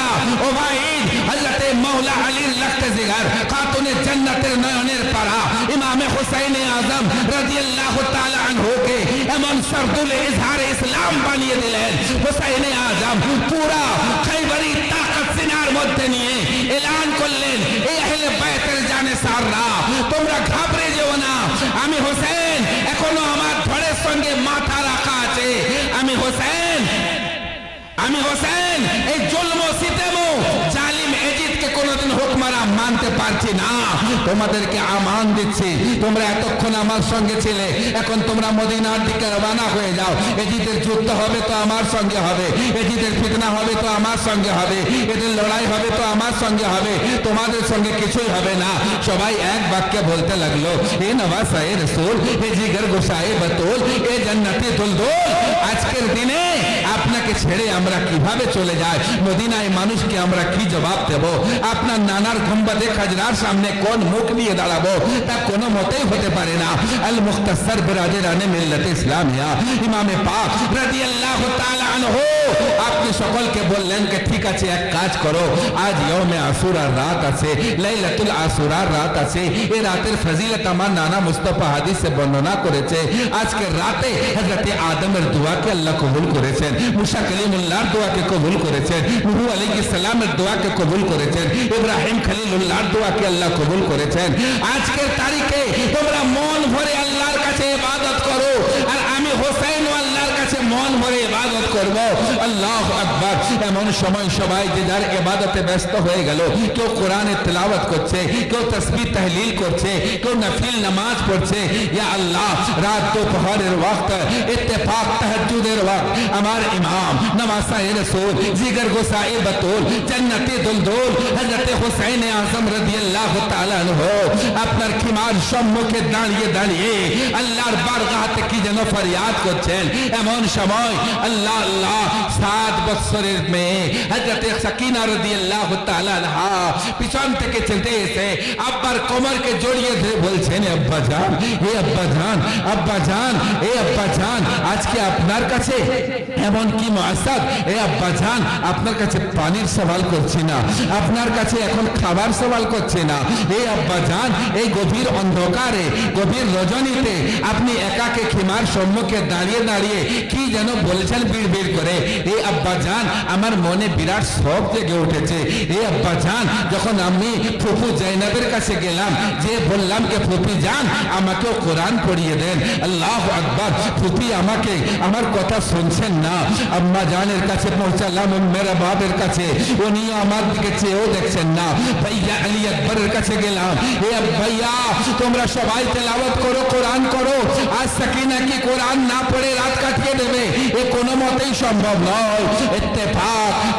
হযরতে মাওলা আলীর লখতে জিগার, খাতুনে জান্নাতের নয়নের পারা, ইমামে হুসাইনে আজম রাদিয়াল্লাহু তাআলা আনহুকে এমন সরদুল ইজহারে ইসলাম বানিয়ে দিলেন। হুসাইনে আজম পুরা খাইবারি তাকত সিনার মধ্যে নিয়ে এলান করলেন, এই আহলে বাইতের জানেসাররা, তোমরা ঘাবড়ে যেও না, আমি হোসেন এখনো আমার ধড়ের সঙ্গে মাথা রাখা আছে। আমি হোসেন এই জুলম সিতম জালিম এজিদকে কোনোদিন হুকমারা মানতে পারছি না। তোমাদেরকে আমান দিচ্ছি, তোমরা এতক্ষণ আমার সঙ্গে ছিলে, এখন তোমরা মদিনার দিকে রওনা হয়ে যাও। এজিদের যুদ্ধ হবে তো আমার সঙ্গে হবে, এজিদের ফিতনা হবে তো আমার সঙ্গে হবে, এদের লড়াই হবে তো আমার সঙ্গে হবে, তোমাদের সঙ্গে কিছুই হবে না। সবাই এক বাক্যে বলতে লাগলো, এ নওয়াসায়ে রাসূল, এ জিগর গোসায়ে বাতুল, এ জান্নাতি দুলদুল, আজকের দিনে আপনাকে ছেড়ে আমরা কিভাবে চলে যাই? মদিনায় মানুষকে আমরা কি জবাব দেব? আপনার নানার গুম্বাদে খাজরার সামনে কোন মুখ নিয়ে দাঁড়াবো? তা কোনো মতেই হতে পারে না। আল মুখতাসার বিরাদরানে মিল্লাত ইসলামিয়া, ইমামে পাক রাদিয়াল্লাহু তাআলা আনহু আপনি সকলকে বললেন যে ঠিক আছে, এক কাজ করো, আজ ইয়াউমে আশুরার রাত আছে, লাইলাতুল আশুরার রাত আছে। এই রাতের ফজিলত আমার নানা মুস্তাফা হাদিসে বর্ণনা করেছে। আজকের রাতে হযরত আদমের দোয়াকে আল্লাহ কবুল করেছেন, মুসা কালিমুল্লাহর দোয়াকে কবুল করেছেন, নূহ আলাইহিস সালামের দোয়াকে কবুল করেছেন, ইব্রাহিম খলিলুল্লাহর দোয়াকে আল্লাহ কবুল করেছেন। আজকের তারিখে তোমরা মন ভরে আল্লাহর কাছে ইবাদত করো, আর আমি হোসেন আল্লাহর কাছে মন ভরে ইবাদত করব। আল্লাহু আকবার। এমন সময় সবাই যে যার ইবাদতে ব্যস্ত হয়ে গেল। কেউ কোরআনের তেলাওয়াত করছে, কেউ তাসবিহ তাহলিল করছে, কেউ নফিল নামাজ পড়ছে। ইয়া আল্লাহ, রাত দুপুরের ওয়াক্ত, ইত্তেফাক তাহাজ্জুদের ওয়াক্ত, আমার ইমাম নওয়াসায়ে রাসূল, জিগর গোসায়ে বাতুল, জান্নাতি দুলদুল হযরত হুসাইন আযম রাদিয়াল্লাহু তাআলা আনহু আপনার খিমার সম্মুখে দাঁড়িয়ে দাঁড়িয়ে আল্লাহর বারগাহতে কি যেন ফরিয়াদ করছেন। এমন সময় আল্লাহ 7 বছরের মেয়ে হযরত সাকিনা রাদিয়াল্লাহু তাআলা আনহা পিছন থেকে চলতে এসে আব্বার কোমরকে জড়িয়ে ধরে বলছেন, আব্বা জান, হে আব্বা জান, আব্বা জান, হে আব্বা জান, আজকে আপনার কাছে এমন কি মুআসাদ, হে আব্বা জান, আপনার কাছে পানির সওয়াল করছি না, আপনার কাছে এখন খাবার সওয়াল করছি না। হে আব্বা জান, এই গভীর অন্ধকারে, গভীর রজনীতে আপনি একাকে খিমার সম্মুখে দাঁড়িয়ে দাঁড়িয়ে কি যেন বলছেন বিড়বিড় করে। হে আব্বা জান, আমার মনে বিরাট শোক জেগে উঠেছে। হে আব্বা জান, যখন আমি ফুফু জাইনাবের কাছে গেলাম, যে বললাম যে ফুফি জান আমাকেও কোরআন পড়িয়ে দেন। আল্লাহু আকবার। ফুফি আমাকে আমার কথা শুনছেন না। আম্মা জানের কাছে পৌঁছালাম, মেরা বাবের কাছে, উনিও আমার দিকে চেয়েও দেখছেন না। ভাইয়া আলী আকবরের কাছে গেলাম, হে ভাইয়া তোমরা সবাই তেলাওয়াত করো, কোরআন করো, আজ সাকিনা কি কোরআন না পড়ে রাত কাটিয়ে দেবে? এ কোনো মতেই সম্ভব নয়।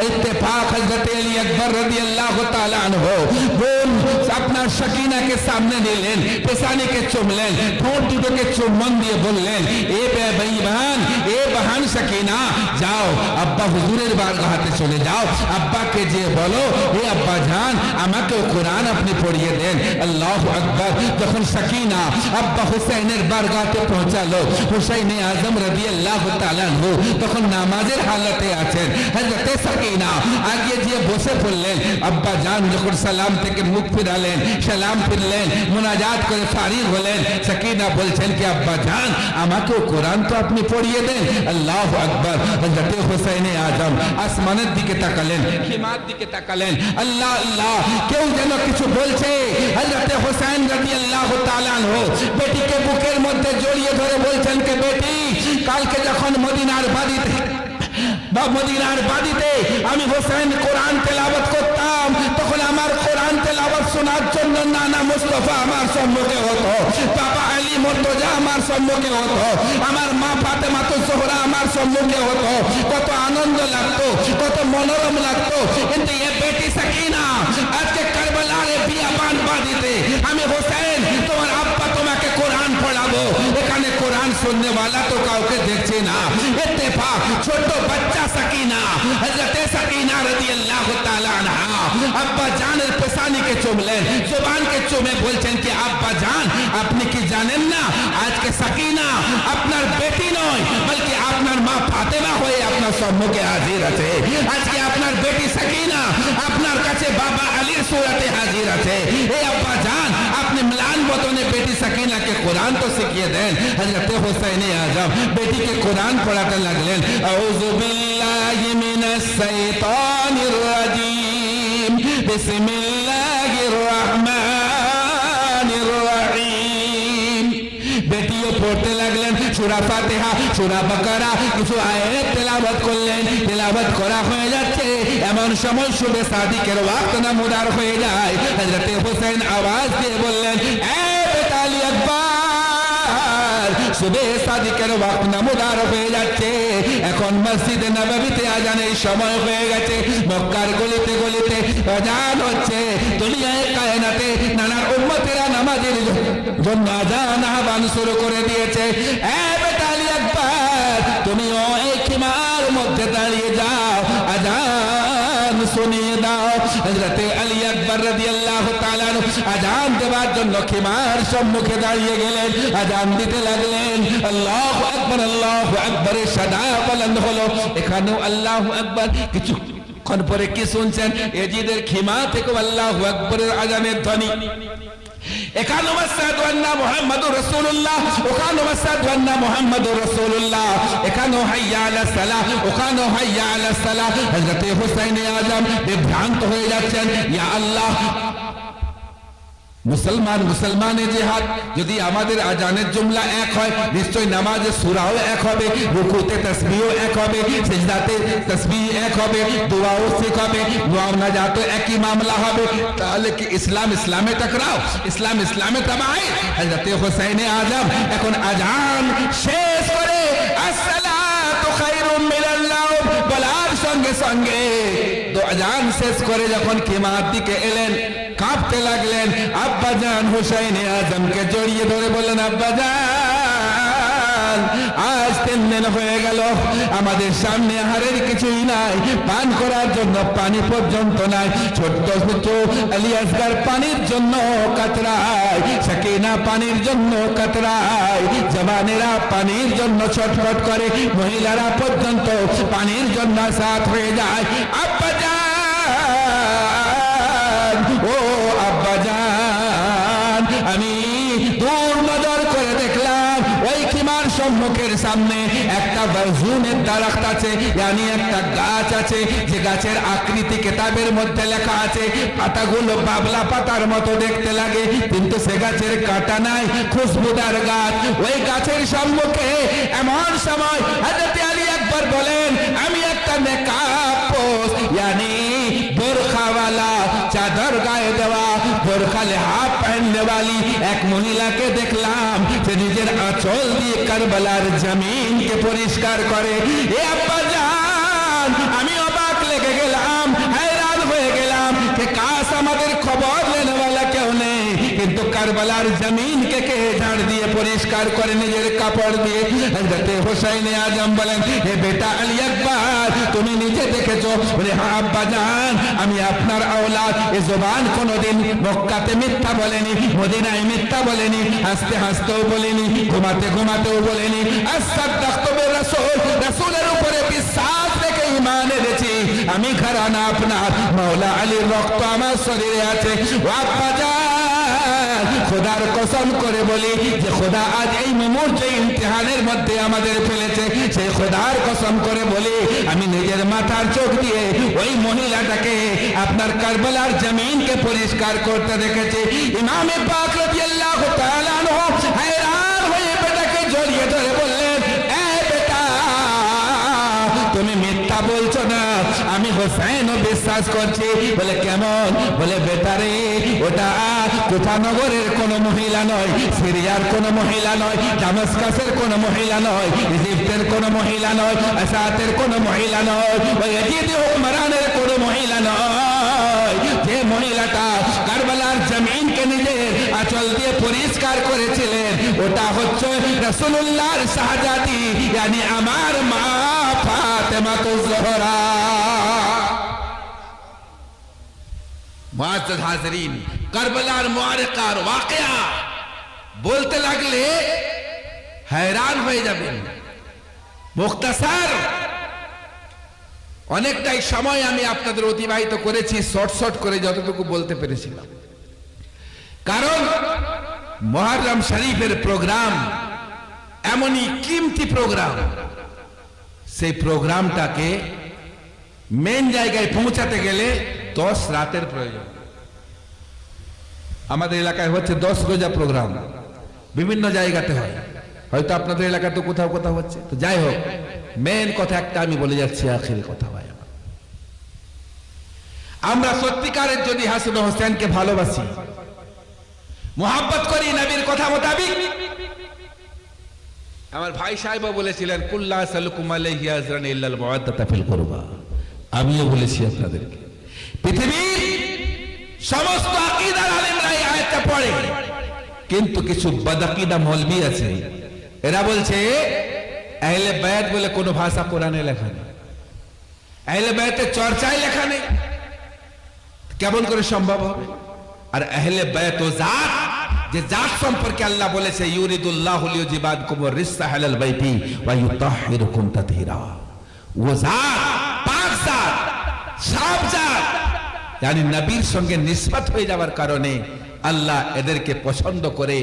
ইত্তেফাক হযরত আলী আকবর রাদিয়াল্লাহু তাআলা আনহু বোন আপনার সাকিনাকে সামনে নিলেন, পেছানিকে চুমলেন, ঠোঁট দুটোকে চুম্বন দিয়ে বললেন, এ বেঈমান, এ বাহান সাকিনা, যাও আব্বা হুজুরের বারগাহতে চলে যাও, আব্বাকে যে বলো, হে আব্বা জান আমাকেও কোরআন আপনি পড়িয়ে দেন। আল্লাহু আকবার। যখন সাকিনা আব্বা হুসাইনের বারগাহতে পৌঁছালো, হুসাইনে আজম রাদিয়াল্লাহু তাআলা আনহু তখন নামাজের হালতে আছেন। হযরত সাকিনা আগে যে বসে পড়লেন। আব্বা জান যখন সালাম থেকে মুখ ফিরালেন, সালাম ফিরলেন শুনলেন, মুনাজাত করে ফারিগ হলেন। সাকিনা বলছেন কি আব্বা জান আমাকেও কোরআন তো আপনি পড়িয়ে দেন। আল্লাহু আকবার। হযরত হুসাইন আজম আসমানের দিকে তাকালেন, খিমার দিকে তাকালেন। আল্লাহ আল্লাহ, কেউ যেন কিছু বলছে। হযরত হুসাইন রাদিয়াল্লাহু তাআলা আনহু বেটিকে বুকের মধ্যে জড়িয়ে ধরে বলছেন কে বেটি, কালকে যখন মদিনার বাড়িতে আমি হোসেন কোরআন তেলাওয়াত করতাম, তখন আমার কোরআন তেলাওয়াত শোনার জন্য নানা মুস্তাফা আমার সম্মুখে হতো, বাবা আলী মুর্তজা আমার সম্মুখে হতো, আমার মা ফাতেমা জোহরা আমার সম্মুখে হতো। কত আনন্দ লাগতো, কত মনোরম লাগতো। কিন্তু এ বেটি সাকিনা আজকে কারবালার বিয়াবান বাড়িতে আমি হোসেন তোমার আব্বা তোমাকে কোরআন পড়াবো, এখানে কোরআন শুননে वाला তো কাউকে দেখছে না। ইত্তেফাক ছোট বাচ্চা সাকিনা, হযরত সাকিনা রাদিয়াল্লাহু তাআলা আনহা আব্বা জানের পেশানিকে চুমলেন, জবানকে চুমে বলছেন কি আব্বা জান আপনি কি জানেন না আজকে সাকিনা আপনার বেটি নয়, বলকি আপনার মা ফাতেমা হয়ে আপনার সম্মুখে হাজির আছে। আজকে আপনার বেটি সাকিনা আপনার কাছে বাবা আলীর সুরতে হাজির আছে। এই আব্বা জান আপনি ম্লান বদনে বেটি সাকিনাকে কোরআন তো শিখিয়ে দেন। হযরত হুসাইন আজম বেটিকে কোরআন পড়াতে লাগলেন। আউযু বিল্লাহি মিনাশ শাইতানির রাজিম, বিসমিল্লাহির রহমানির রহিম। বেটিও পড়তে লাগলেন সূরা ফাতিহা, সূরা বাকারা, কিছু আয়াত তেলাওয়াত করলেন। তেলাওয়াত করা হয়ে যাচ্ছে, এমন সময় শুভে সাদিকের ওয়াক্ত নামুদার হয়ে যায়। হযরত হুসাইন আওয়াজ দিয়ে বললেন এ বেটা আলী আকবর, শুভে সাদিকের ওয়াক্ত নামুদার হয়ে যাচ্ছে, এখন মসজিদে নববীতে আজানের সময় হয়ে গেছে। মক্কার গলিতে গলিতে আজান হচ্ছে, দুনিয়ায় কায়নাতে নানা উম্মতেরা নামাজের জন্য আজান আহ্বান শুরু করে দিয়েছে। এ বেটা আলী আকবর, তুমিও এই খিমার মধ্যে দাঁড়িয়ে যাও, আজান শুনিয়ে দাও। হযরত আলী আকবর রাদিয়াল্লাহু তাআলা আজান দেওয়ার জন্য খিমার সম্মুখে দাঁড়িয়ে গেলেন, আজান দিতে লাগলেন। আল্লাহু আকবার, আল্লাহু আকবার, সাদা বুলন্দ হলো। এখানেও আল্লাহু আকবার। কিছুক্ষণ পরে কি শুনছেন? এজিদের খিমা থেকে আল্লাহু আকবরের আজানের ধ্বনি। এখানে আশহাদু আন্না মুহাম্মাদুর রাসূলুল্লাহ, ওখানে আশহাদু আন্না মুহাম্মাদুর রাসূলুল্লাহ, এখানে হাইয়া আলাস সালাহ, ওখানে হাইয়া আলাস সালাহ। হযরত হুসাইন আজম বিভ্রান্ত হয়ে যাচ্ছেন। ইয়া আল্লাহ, মুসলমানের জিহাদ যদি আমাদের আজানের জুমলা এক হয়, নিশ্চয় নামাজে সূরাও এক হবে, রুকুতে তাসবিহও এক হবে, সিজদাতে তাসবিহ এক হবে, দোয়াও ঠিক হবে, দোয়া নাজাত একই মামলা হবে। তাহলে কি ইসলামে টকরাও, ইসলামে তবাই? হযরত হুসাইন আজম এখন আজান শেষ করে আসসালাতু খায়রুম মিনাল নাওম বলার সঙ্গে সঙ্গে আজান শেষ করে যখন কিমার দিকে এলেন, কাঁপতে লাগলেন। আব্বাজান হুসাইন আজমকে জড়িয়ে ধরে বললেন আব্বাজান আজ 3 দিন হয়ে গেল, আমাদের সামনে আহারের কিছুই নাই, পান করার জন্য পানি পর্যন্ত নাই। ছোট্ট ছোট্ট আলী আসগার পানির জন্য কাতরায়, সাকিনা পানির জন্য কাতরায়, জওয়ানেরা পানির জন্য ছটফট করে, মহিলারা পর্যন্ত পানির জন্য সাথ হয়ে যায়। আব্বাজান, ও আব্বাজান, আমি দূর নজর করে দেখলাম ওই খিমার সম্মুখের সামনে একটা বারজুনের দারাখত আছে, यानी একটা গাছ আছে, যে গাছের আকৃতি কিতাবের মধ্যে লেখা আছে, পাতাগুলো বাবলা পাতার মতো দেখতে লাগে, কিন্তু সে গাছের কাঁটা নাই, খুশবুদার গাছ। ওই গাছের সম্মুখে এমন সময় হযরত আলী আকবর বলেন আমি একটা নেকাব পোশ, यानी বোরখাওয়ালা, চাদর গায়ে দেওয়া, বোরখা লেহাব পहनने वाली এক মহিলাকে দেখলাম, সে নিজের আঁচল দিয়ে কারবালার জমিনকে পরিষ্কার করে। এ আব্বাজান, আমি অবাক লেগে গেলাম, हैरान হয়ে গেলাম যে কাশ আমাদের খবর लेने वाला কেউ নেই, কিন্তু কারবালার জমিনকে কে ঝাড় দিয়ে পরিষ্কার করে নিজের কাপড় দিয়ে। হযরত হুসাইন আজম বলেন হে বেটা আলী আকবর, তুমি নিজে দেখেছো? বলে হ্যাঁ আব্বাজান, আমি আপনার আওলাদ। এ জবান কোনোদিন মক্কাতে মিথ্যা বলেনি, মদিনায় মিথ্যা বলেনি, হাসতে হাসতেও বলেনি, ঘুমাতে ঘুমাতেও বলেনি। আসাদদাকতু বিরাসূল, রাসূলের উপরে বিশ্বাস রেখে ঈমান এনেছি। আমি ঘরানা আপনার, মাওলা আলীর রক্ত আমার শরীরে আছে। ও আব্বাজান, খোদার কসম করে বলি যে খোদা আজ এই মুহূর্তে ইমতিহানের মধ্যে আমাদের ফেলেছে, সেই খোদার কসম করে বলি আমি নিজের মাথার চোখ দিয়ে ওই মহিলাটাকে আপনার কারবালার জমিনকে পরিষ্কার করতে দেখেছি। ইমামে পাক রাদিয়াল্লাহু তাআলা আনহু हैरान হয়ে বেটাকে জড়িয়ে ধরে বললেন, এ বেটা তুমি মিথ্যা বলছো না, আমি হোসেনও বিশ্বাস করছি। বলে কেমন? বলে বেটারে ওটা কুফানগরের কোনো মহিলা নয়, সিরিয়ার কোনো মহিলা নয়, দামেস্কাসের কোনো মহিলা নয়, ইজিপ্টের কোনো মহিলা নয়, আসাতের কোনো মহিলা নয়, ওই ইয়াজিদ হুকমরানের কোনো মহিলা নয়। যে মহিলাটা কারবালার জমিনকে নিজের আঁচল দিয়ে পরিষ্কার করেছিলেন ওটা হচ্ছে রাসূলুল্লাহর শাহজাদি, yani আমার মা ফাতেমাতুজ জোহরা। মুআজ্জাজ হাজরিন, কারবালার মুআরিকার ওয়াকিয়া বলতে লাগলে हैरान হয়ে যাবেন। মুখতাসার অনেকটাই সময় আমি আপনাদের অতিবাহিত করেছি, শর্ট করে যতটুকু বলতে পেরেছিলাম। কারণ মুহররম শরীফের প্রোগ্রাম এমনই কিমতি প্রোগ্রাম, সেই প্রোগ্রামটাকে মেন জায়গায় পৌঁছাতে গেলে 10 রাতের প্রয়োজন। আমাদের এলাকায় হচ্ছে 10 রোজা প্রোগ্রাম, বিভিন্ন জায়গাতে হয়, হয়তো আপনাদের এলাকায় তো কোথাও কোথাও হচ্ছে। তো যাই হোক, মেন কথা একটা আমি বলে যাচ্ছি, আখেরি কথা ভাই, আমরা সত্যিকারের যদি হাসান হোসেনকে ভালোবাসি, মোহাব্বত করি নবীর কথা মোতাবিক। আমার ভাই সাহেব বলেছিলেন কুল্লা সালুকুম আলাইহি আজরান ইল্লাল মুআদ্দাতা ফিল কুরবা। আমিও বলেছি আপনাদেরকে, পৃথিবীর সমস্ত আকীদার আলেমরা এই আয়াতটা পড়ে, কিন্তু কিছু বদআকিদা মৌলবি আছে, এরা বলছে আহলে বায়াত বলে কোনো ভাষা কোরআনে লেখা নেই, আহলে বায়াতের চর্চায় লেখা নেই, কেমন করে সম্ভব হবে? আর আহলে বায়াত ও জাত, যে জাত সম্পর্কে আল্লাহ বলেছে ইউরিদুল্লাহু লিইউজিবাকুমুর রিসা আলাল বাইতি ওয়া ইউতাহহিরুকুম তাতহীরা, ও জাত পাক জাত, সাফ জাত, yani নবীর সঙ্গে নিসবত হয়ে যাওয়ার কারণে আল্লাহ এদেরকে পছন্দ করে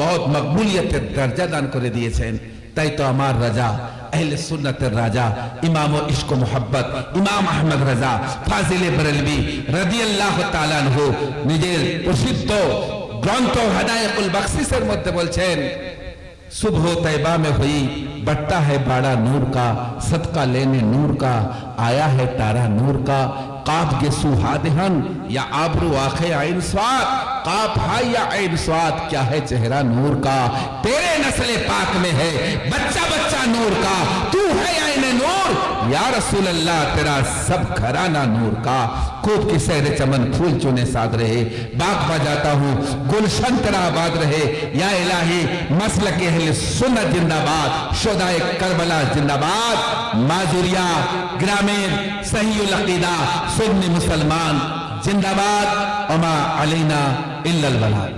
বহুত মকবুলিয়তের দরজা দান করে দিয়েছেন। তাই তো আমার রাজা, আহলে সুন্নাতের রাজা, ইমাম ও ইশক ও মোহাব্বত ইমাম আহমদ রাজা ফাজিলে বরেলভী রাদিয়াল্লাহু তাআলা আনহু নিজের প্রসিদ্ধ গ্রন্থ হাদায়াতুল বখশিসের মধ্যে বলছেন, सुबह तैबा में हुई बट्टा है बाड़ा नूर का, सदका लेने नूर का आया है तारा नूर का, काफ के सुहादहन या आबरू आखे आइन स्वाद, काफ हाय या आइन स्वाद, क्या है चेहरा नूर का, तेरे नस्ले पाक में है बच्चा बच्चा नूर का, तू है आईने नूर या रसूल अल्लाह, तेरा सब घराना नूर का, खूब की सहरे चमन फूल चुने साध रहे, बाग बजाता हूँ गुलशन तेरा आबाद रहे, या इलाही मसलक अहले सुन्नत जिंदाबाद, शोदाए करबला जिंदाबाद, माजुरिया ग्रामीण सहीउल अकीदा सुन्नी मुसलमान जिंदाबाद, अमा अलैना इल्लल बलाग।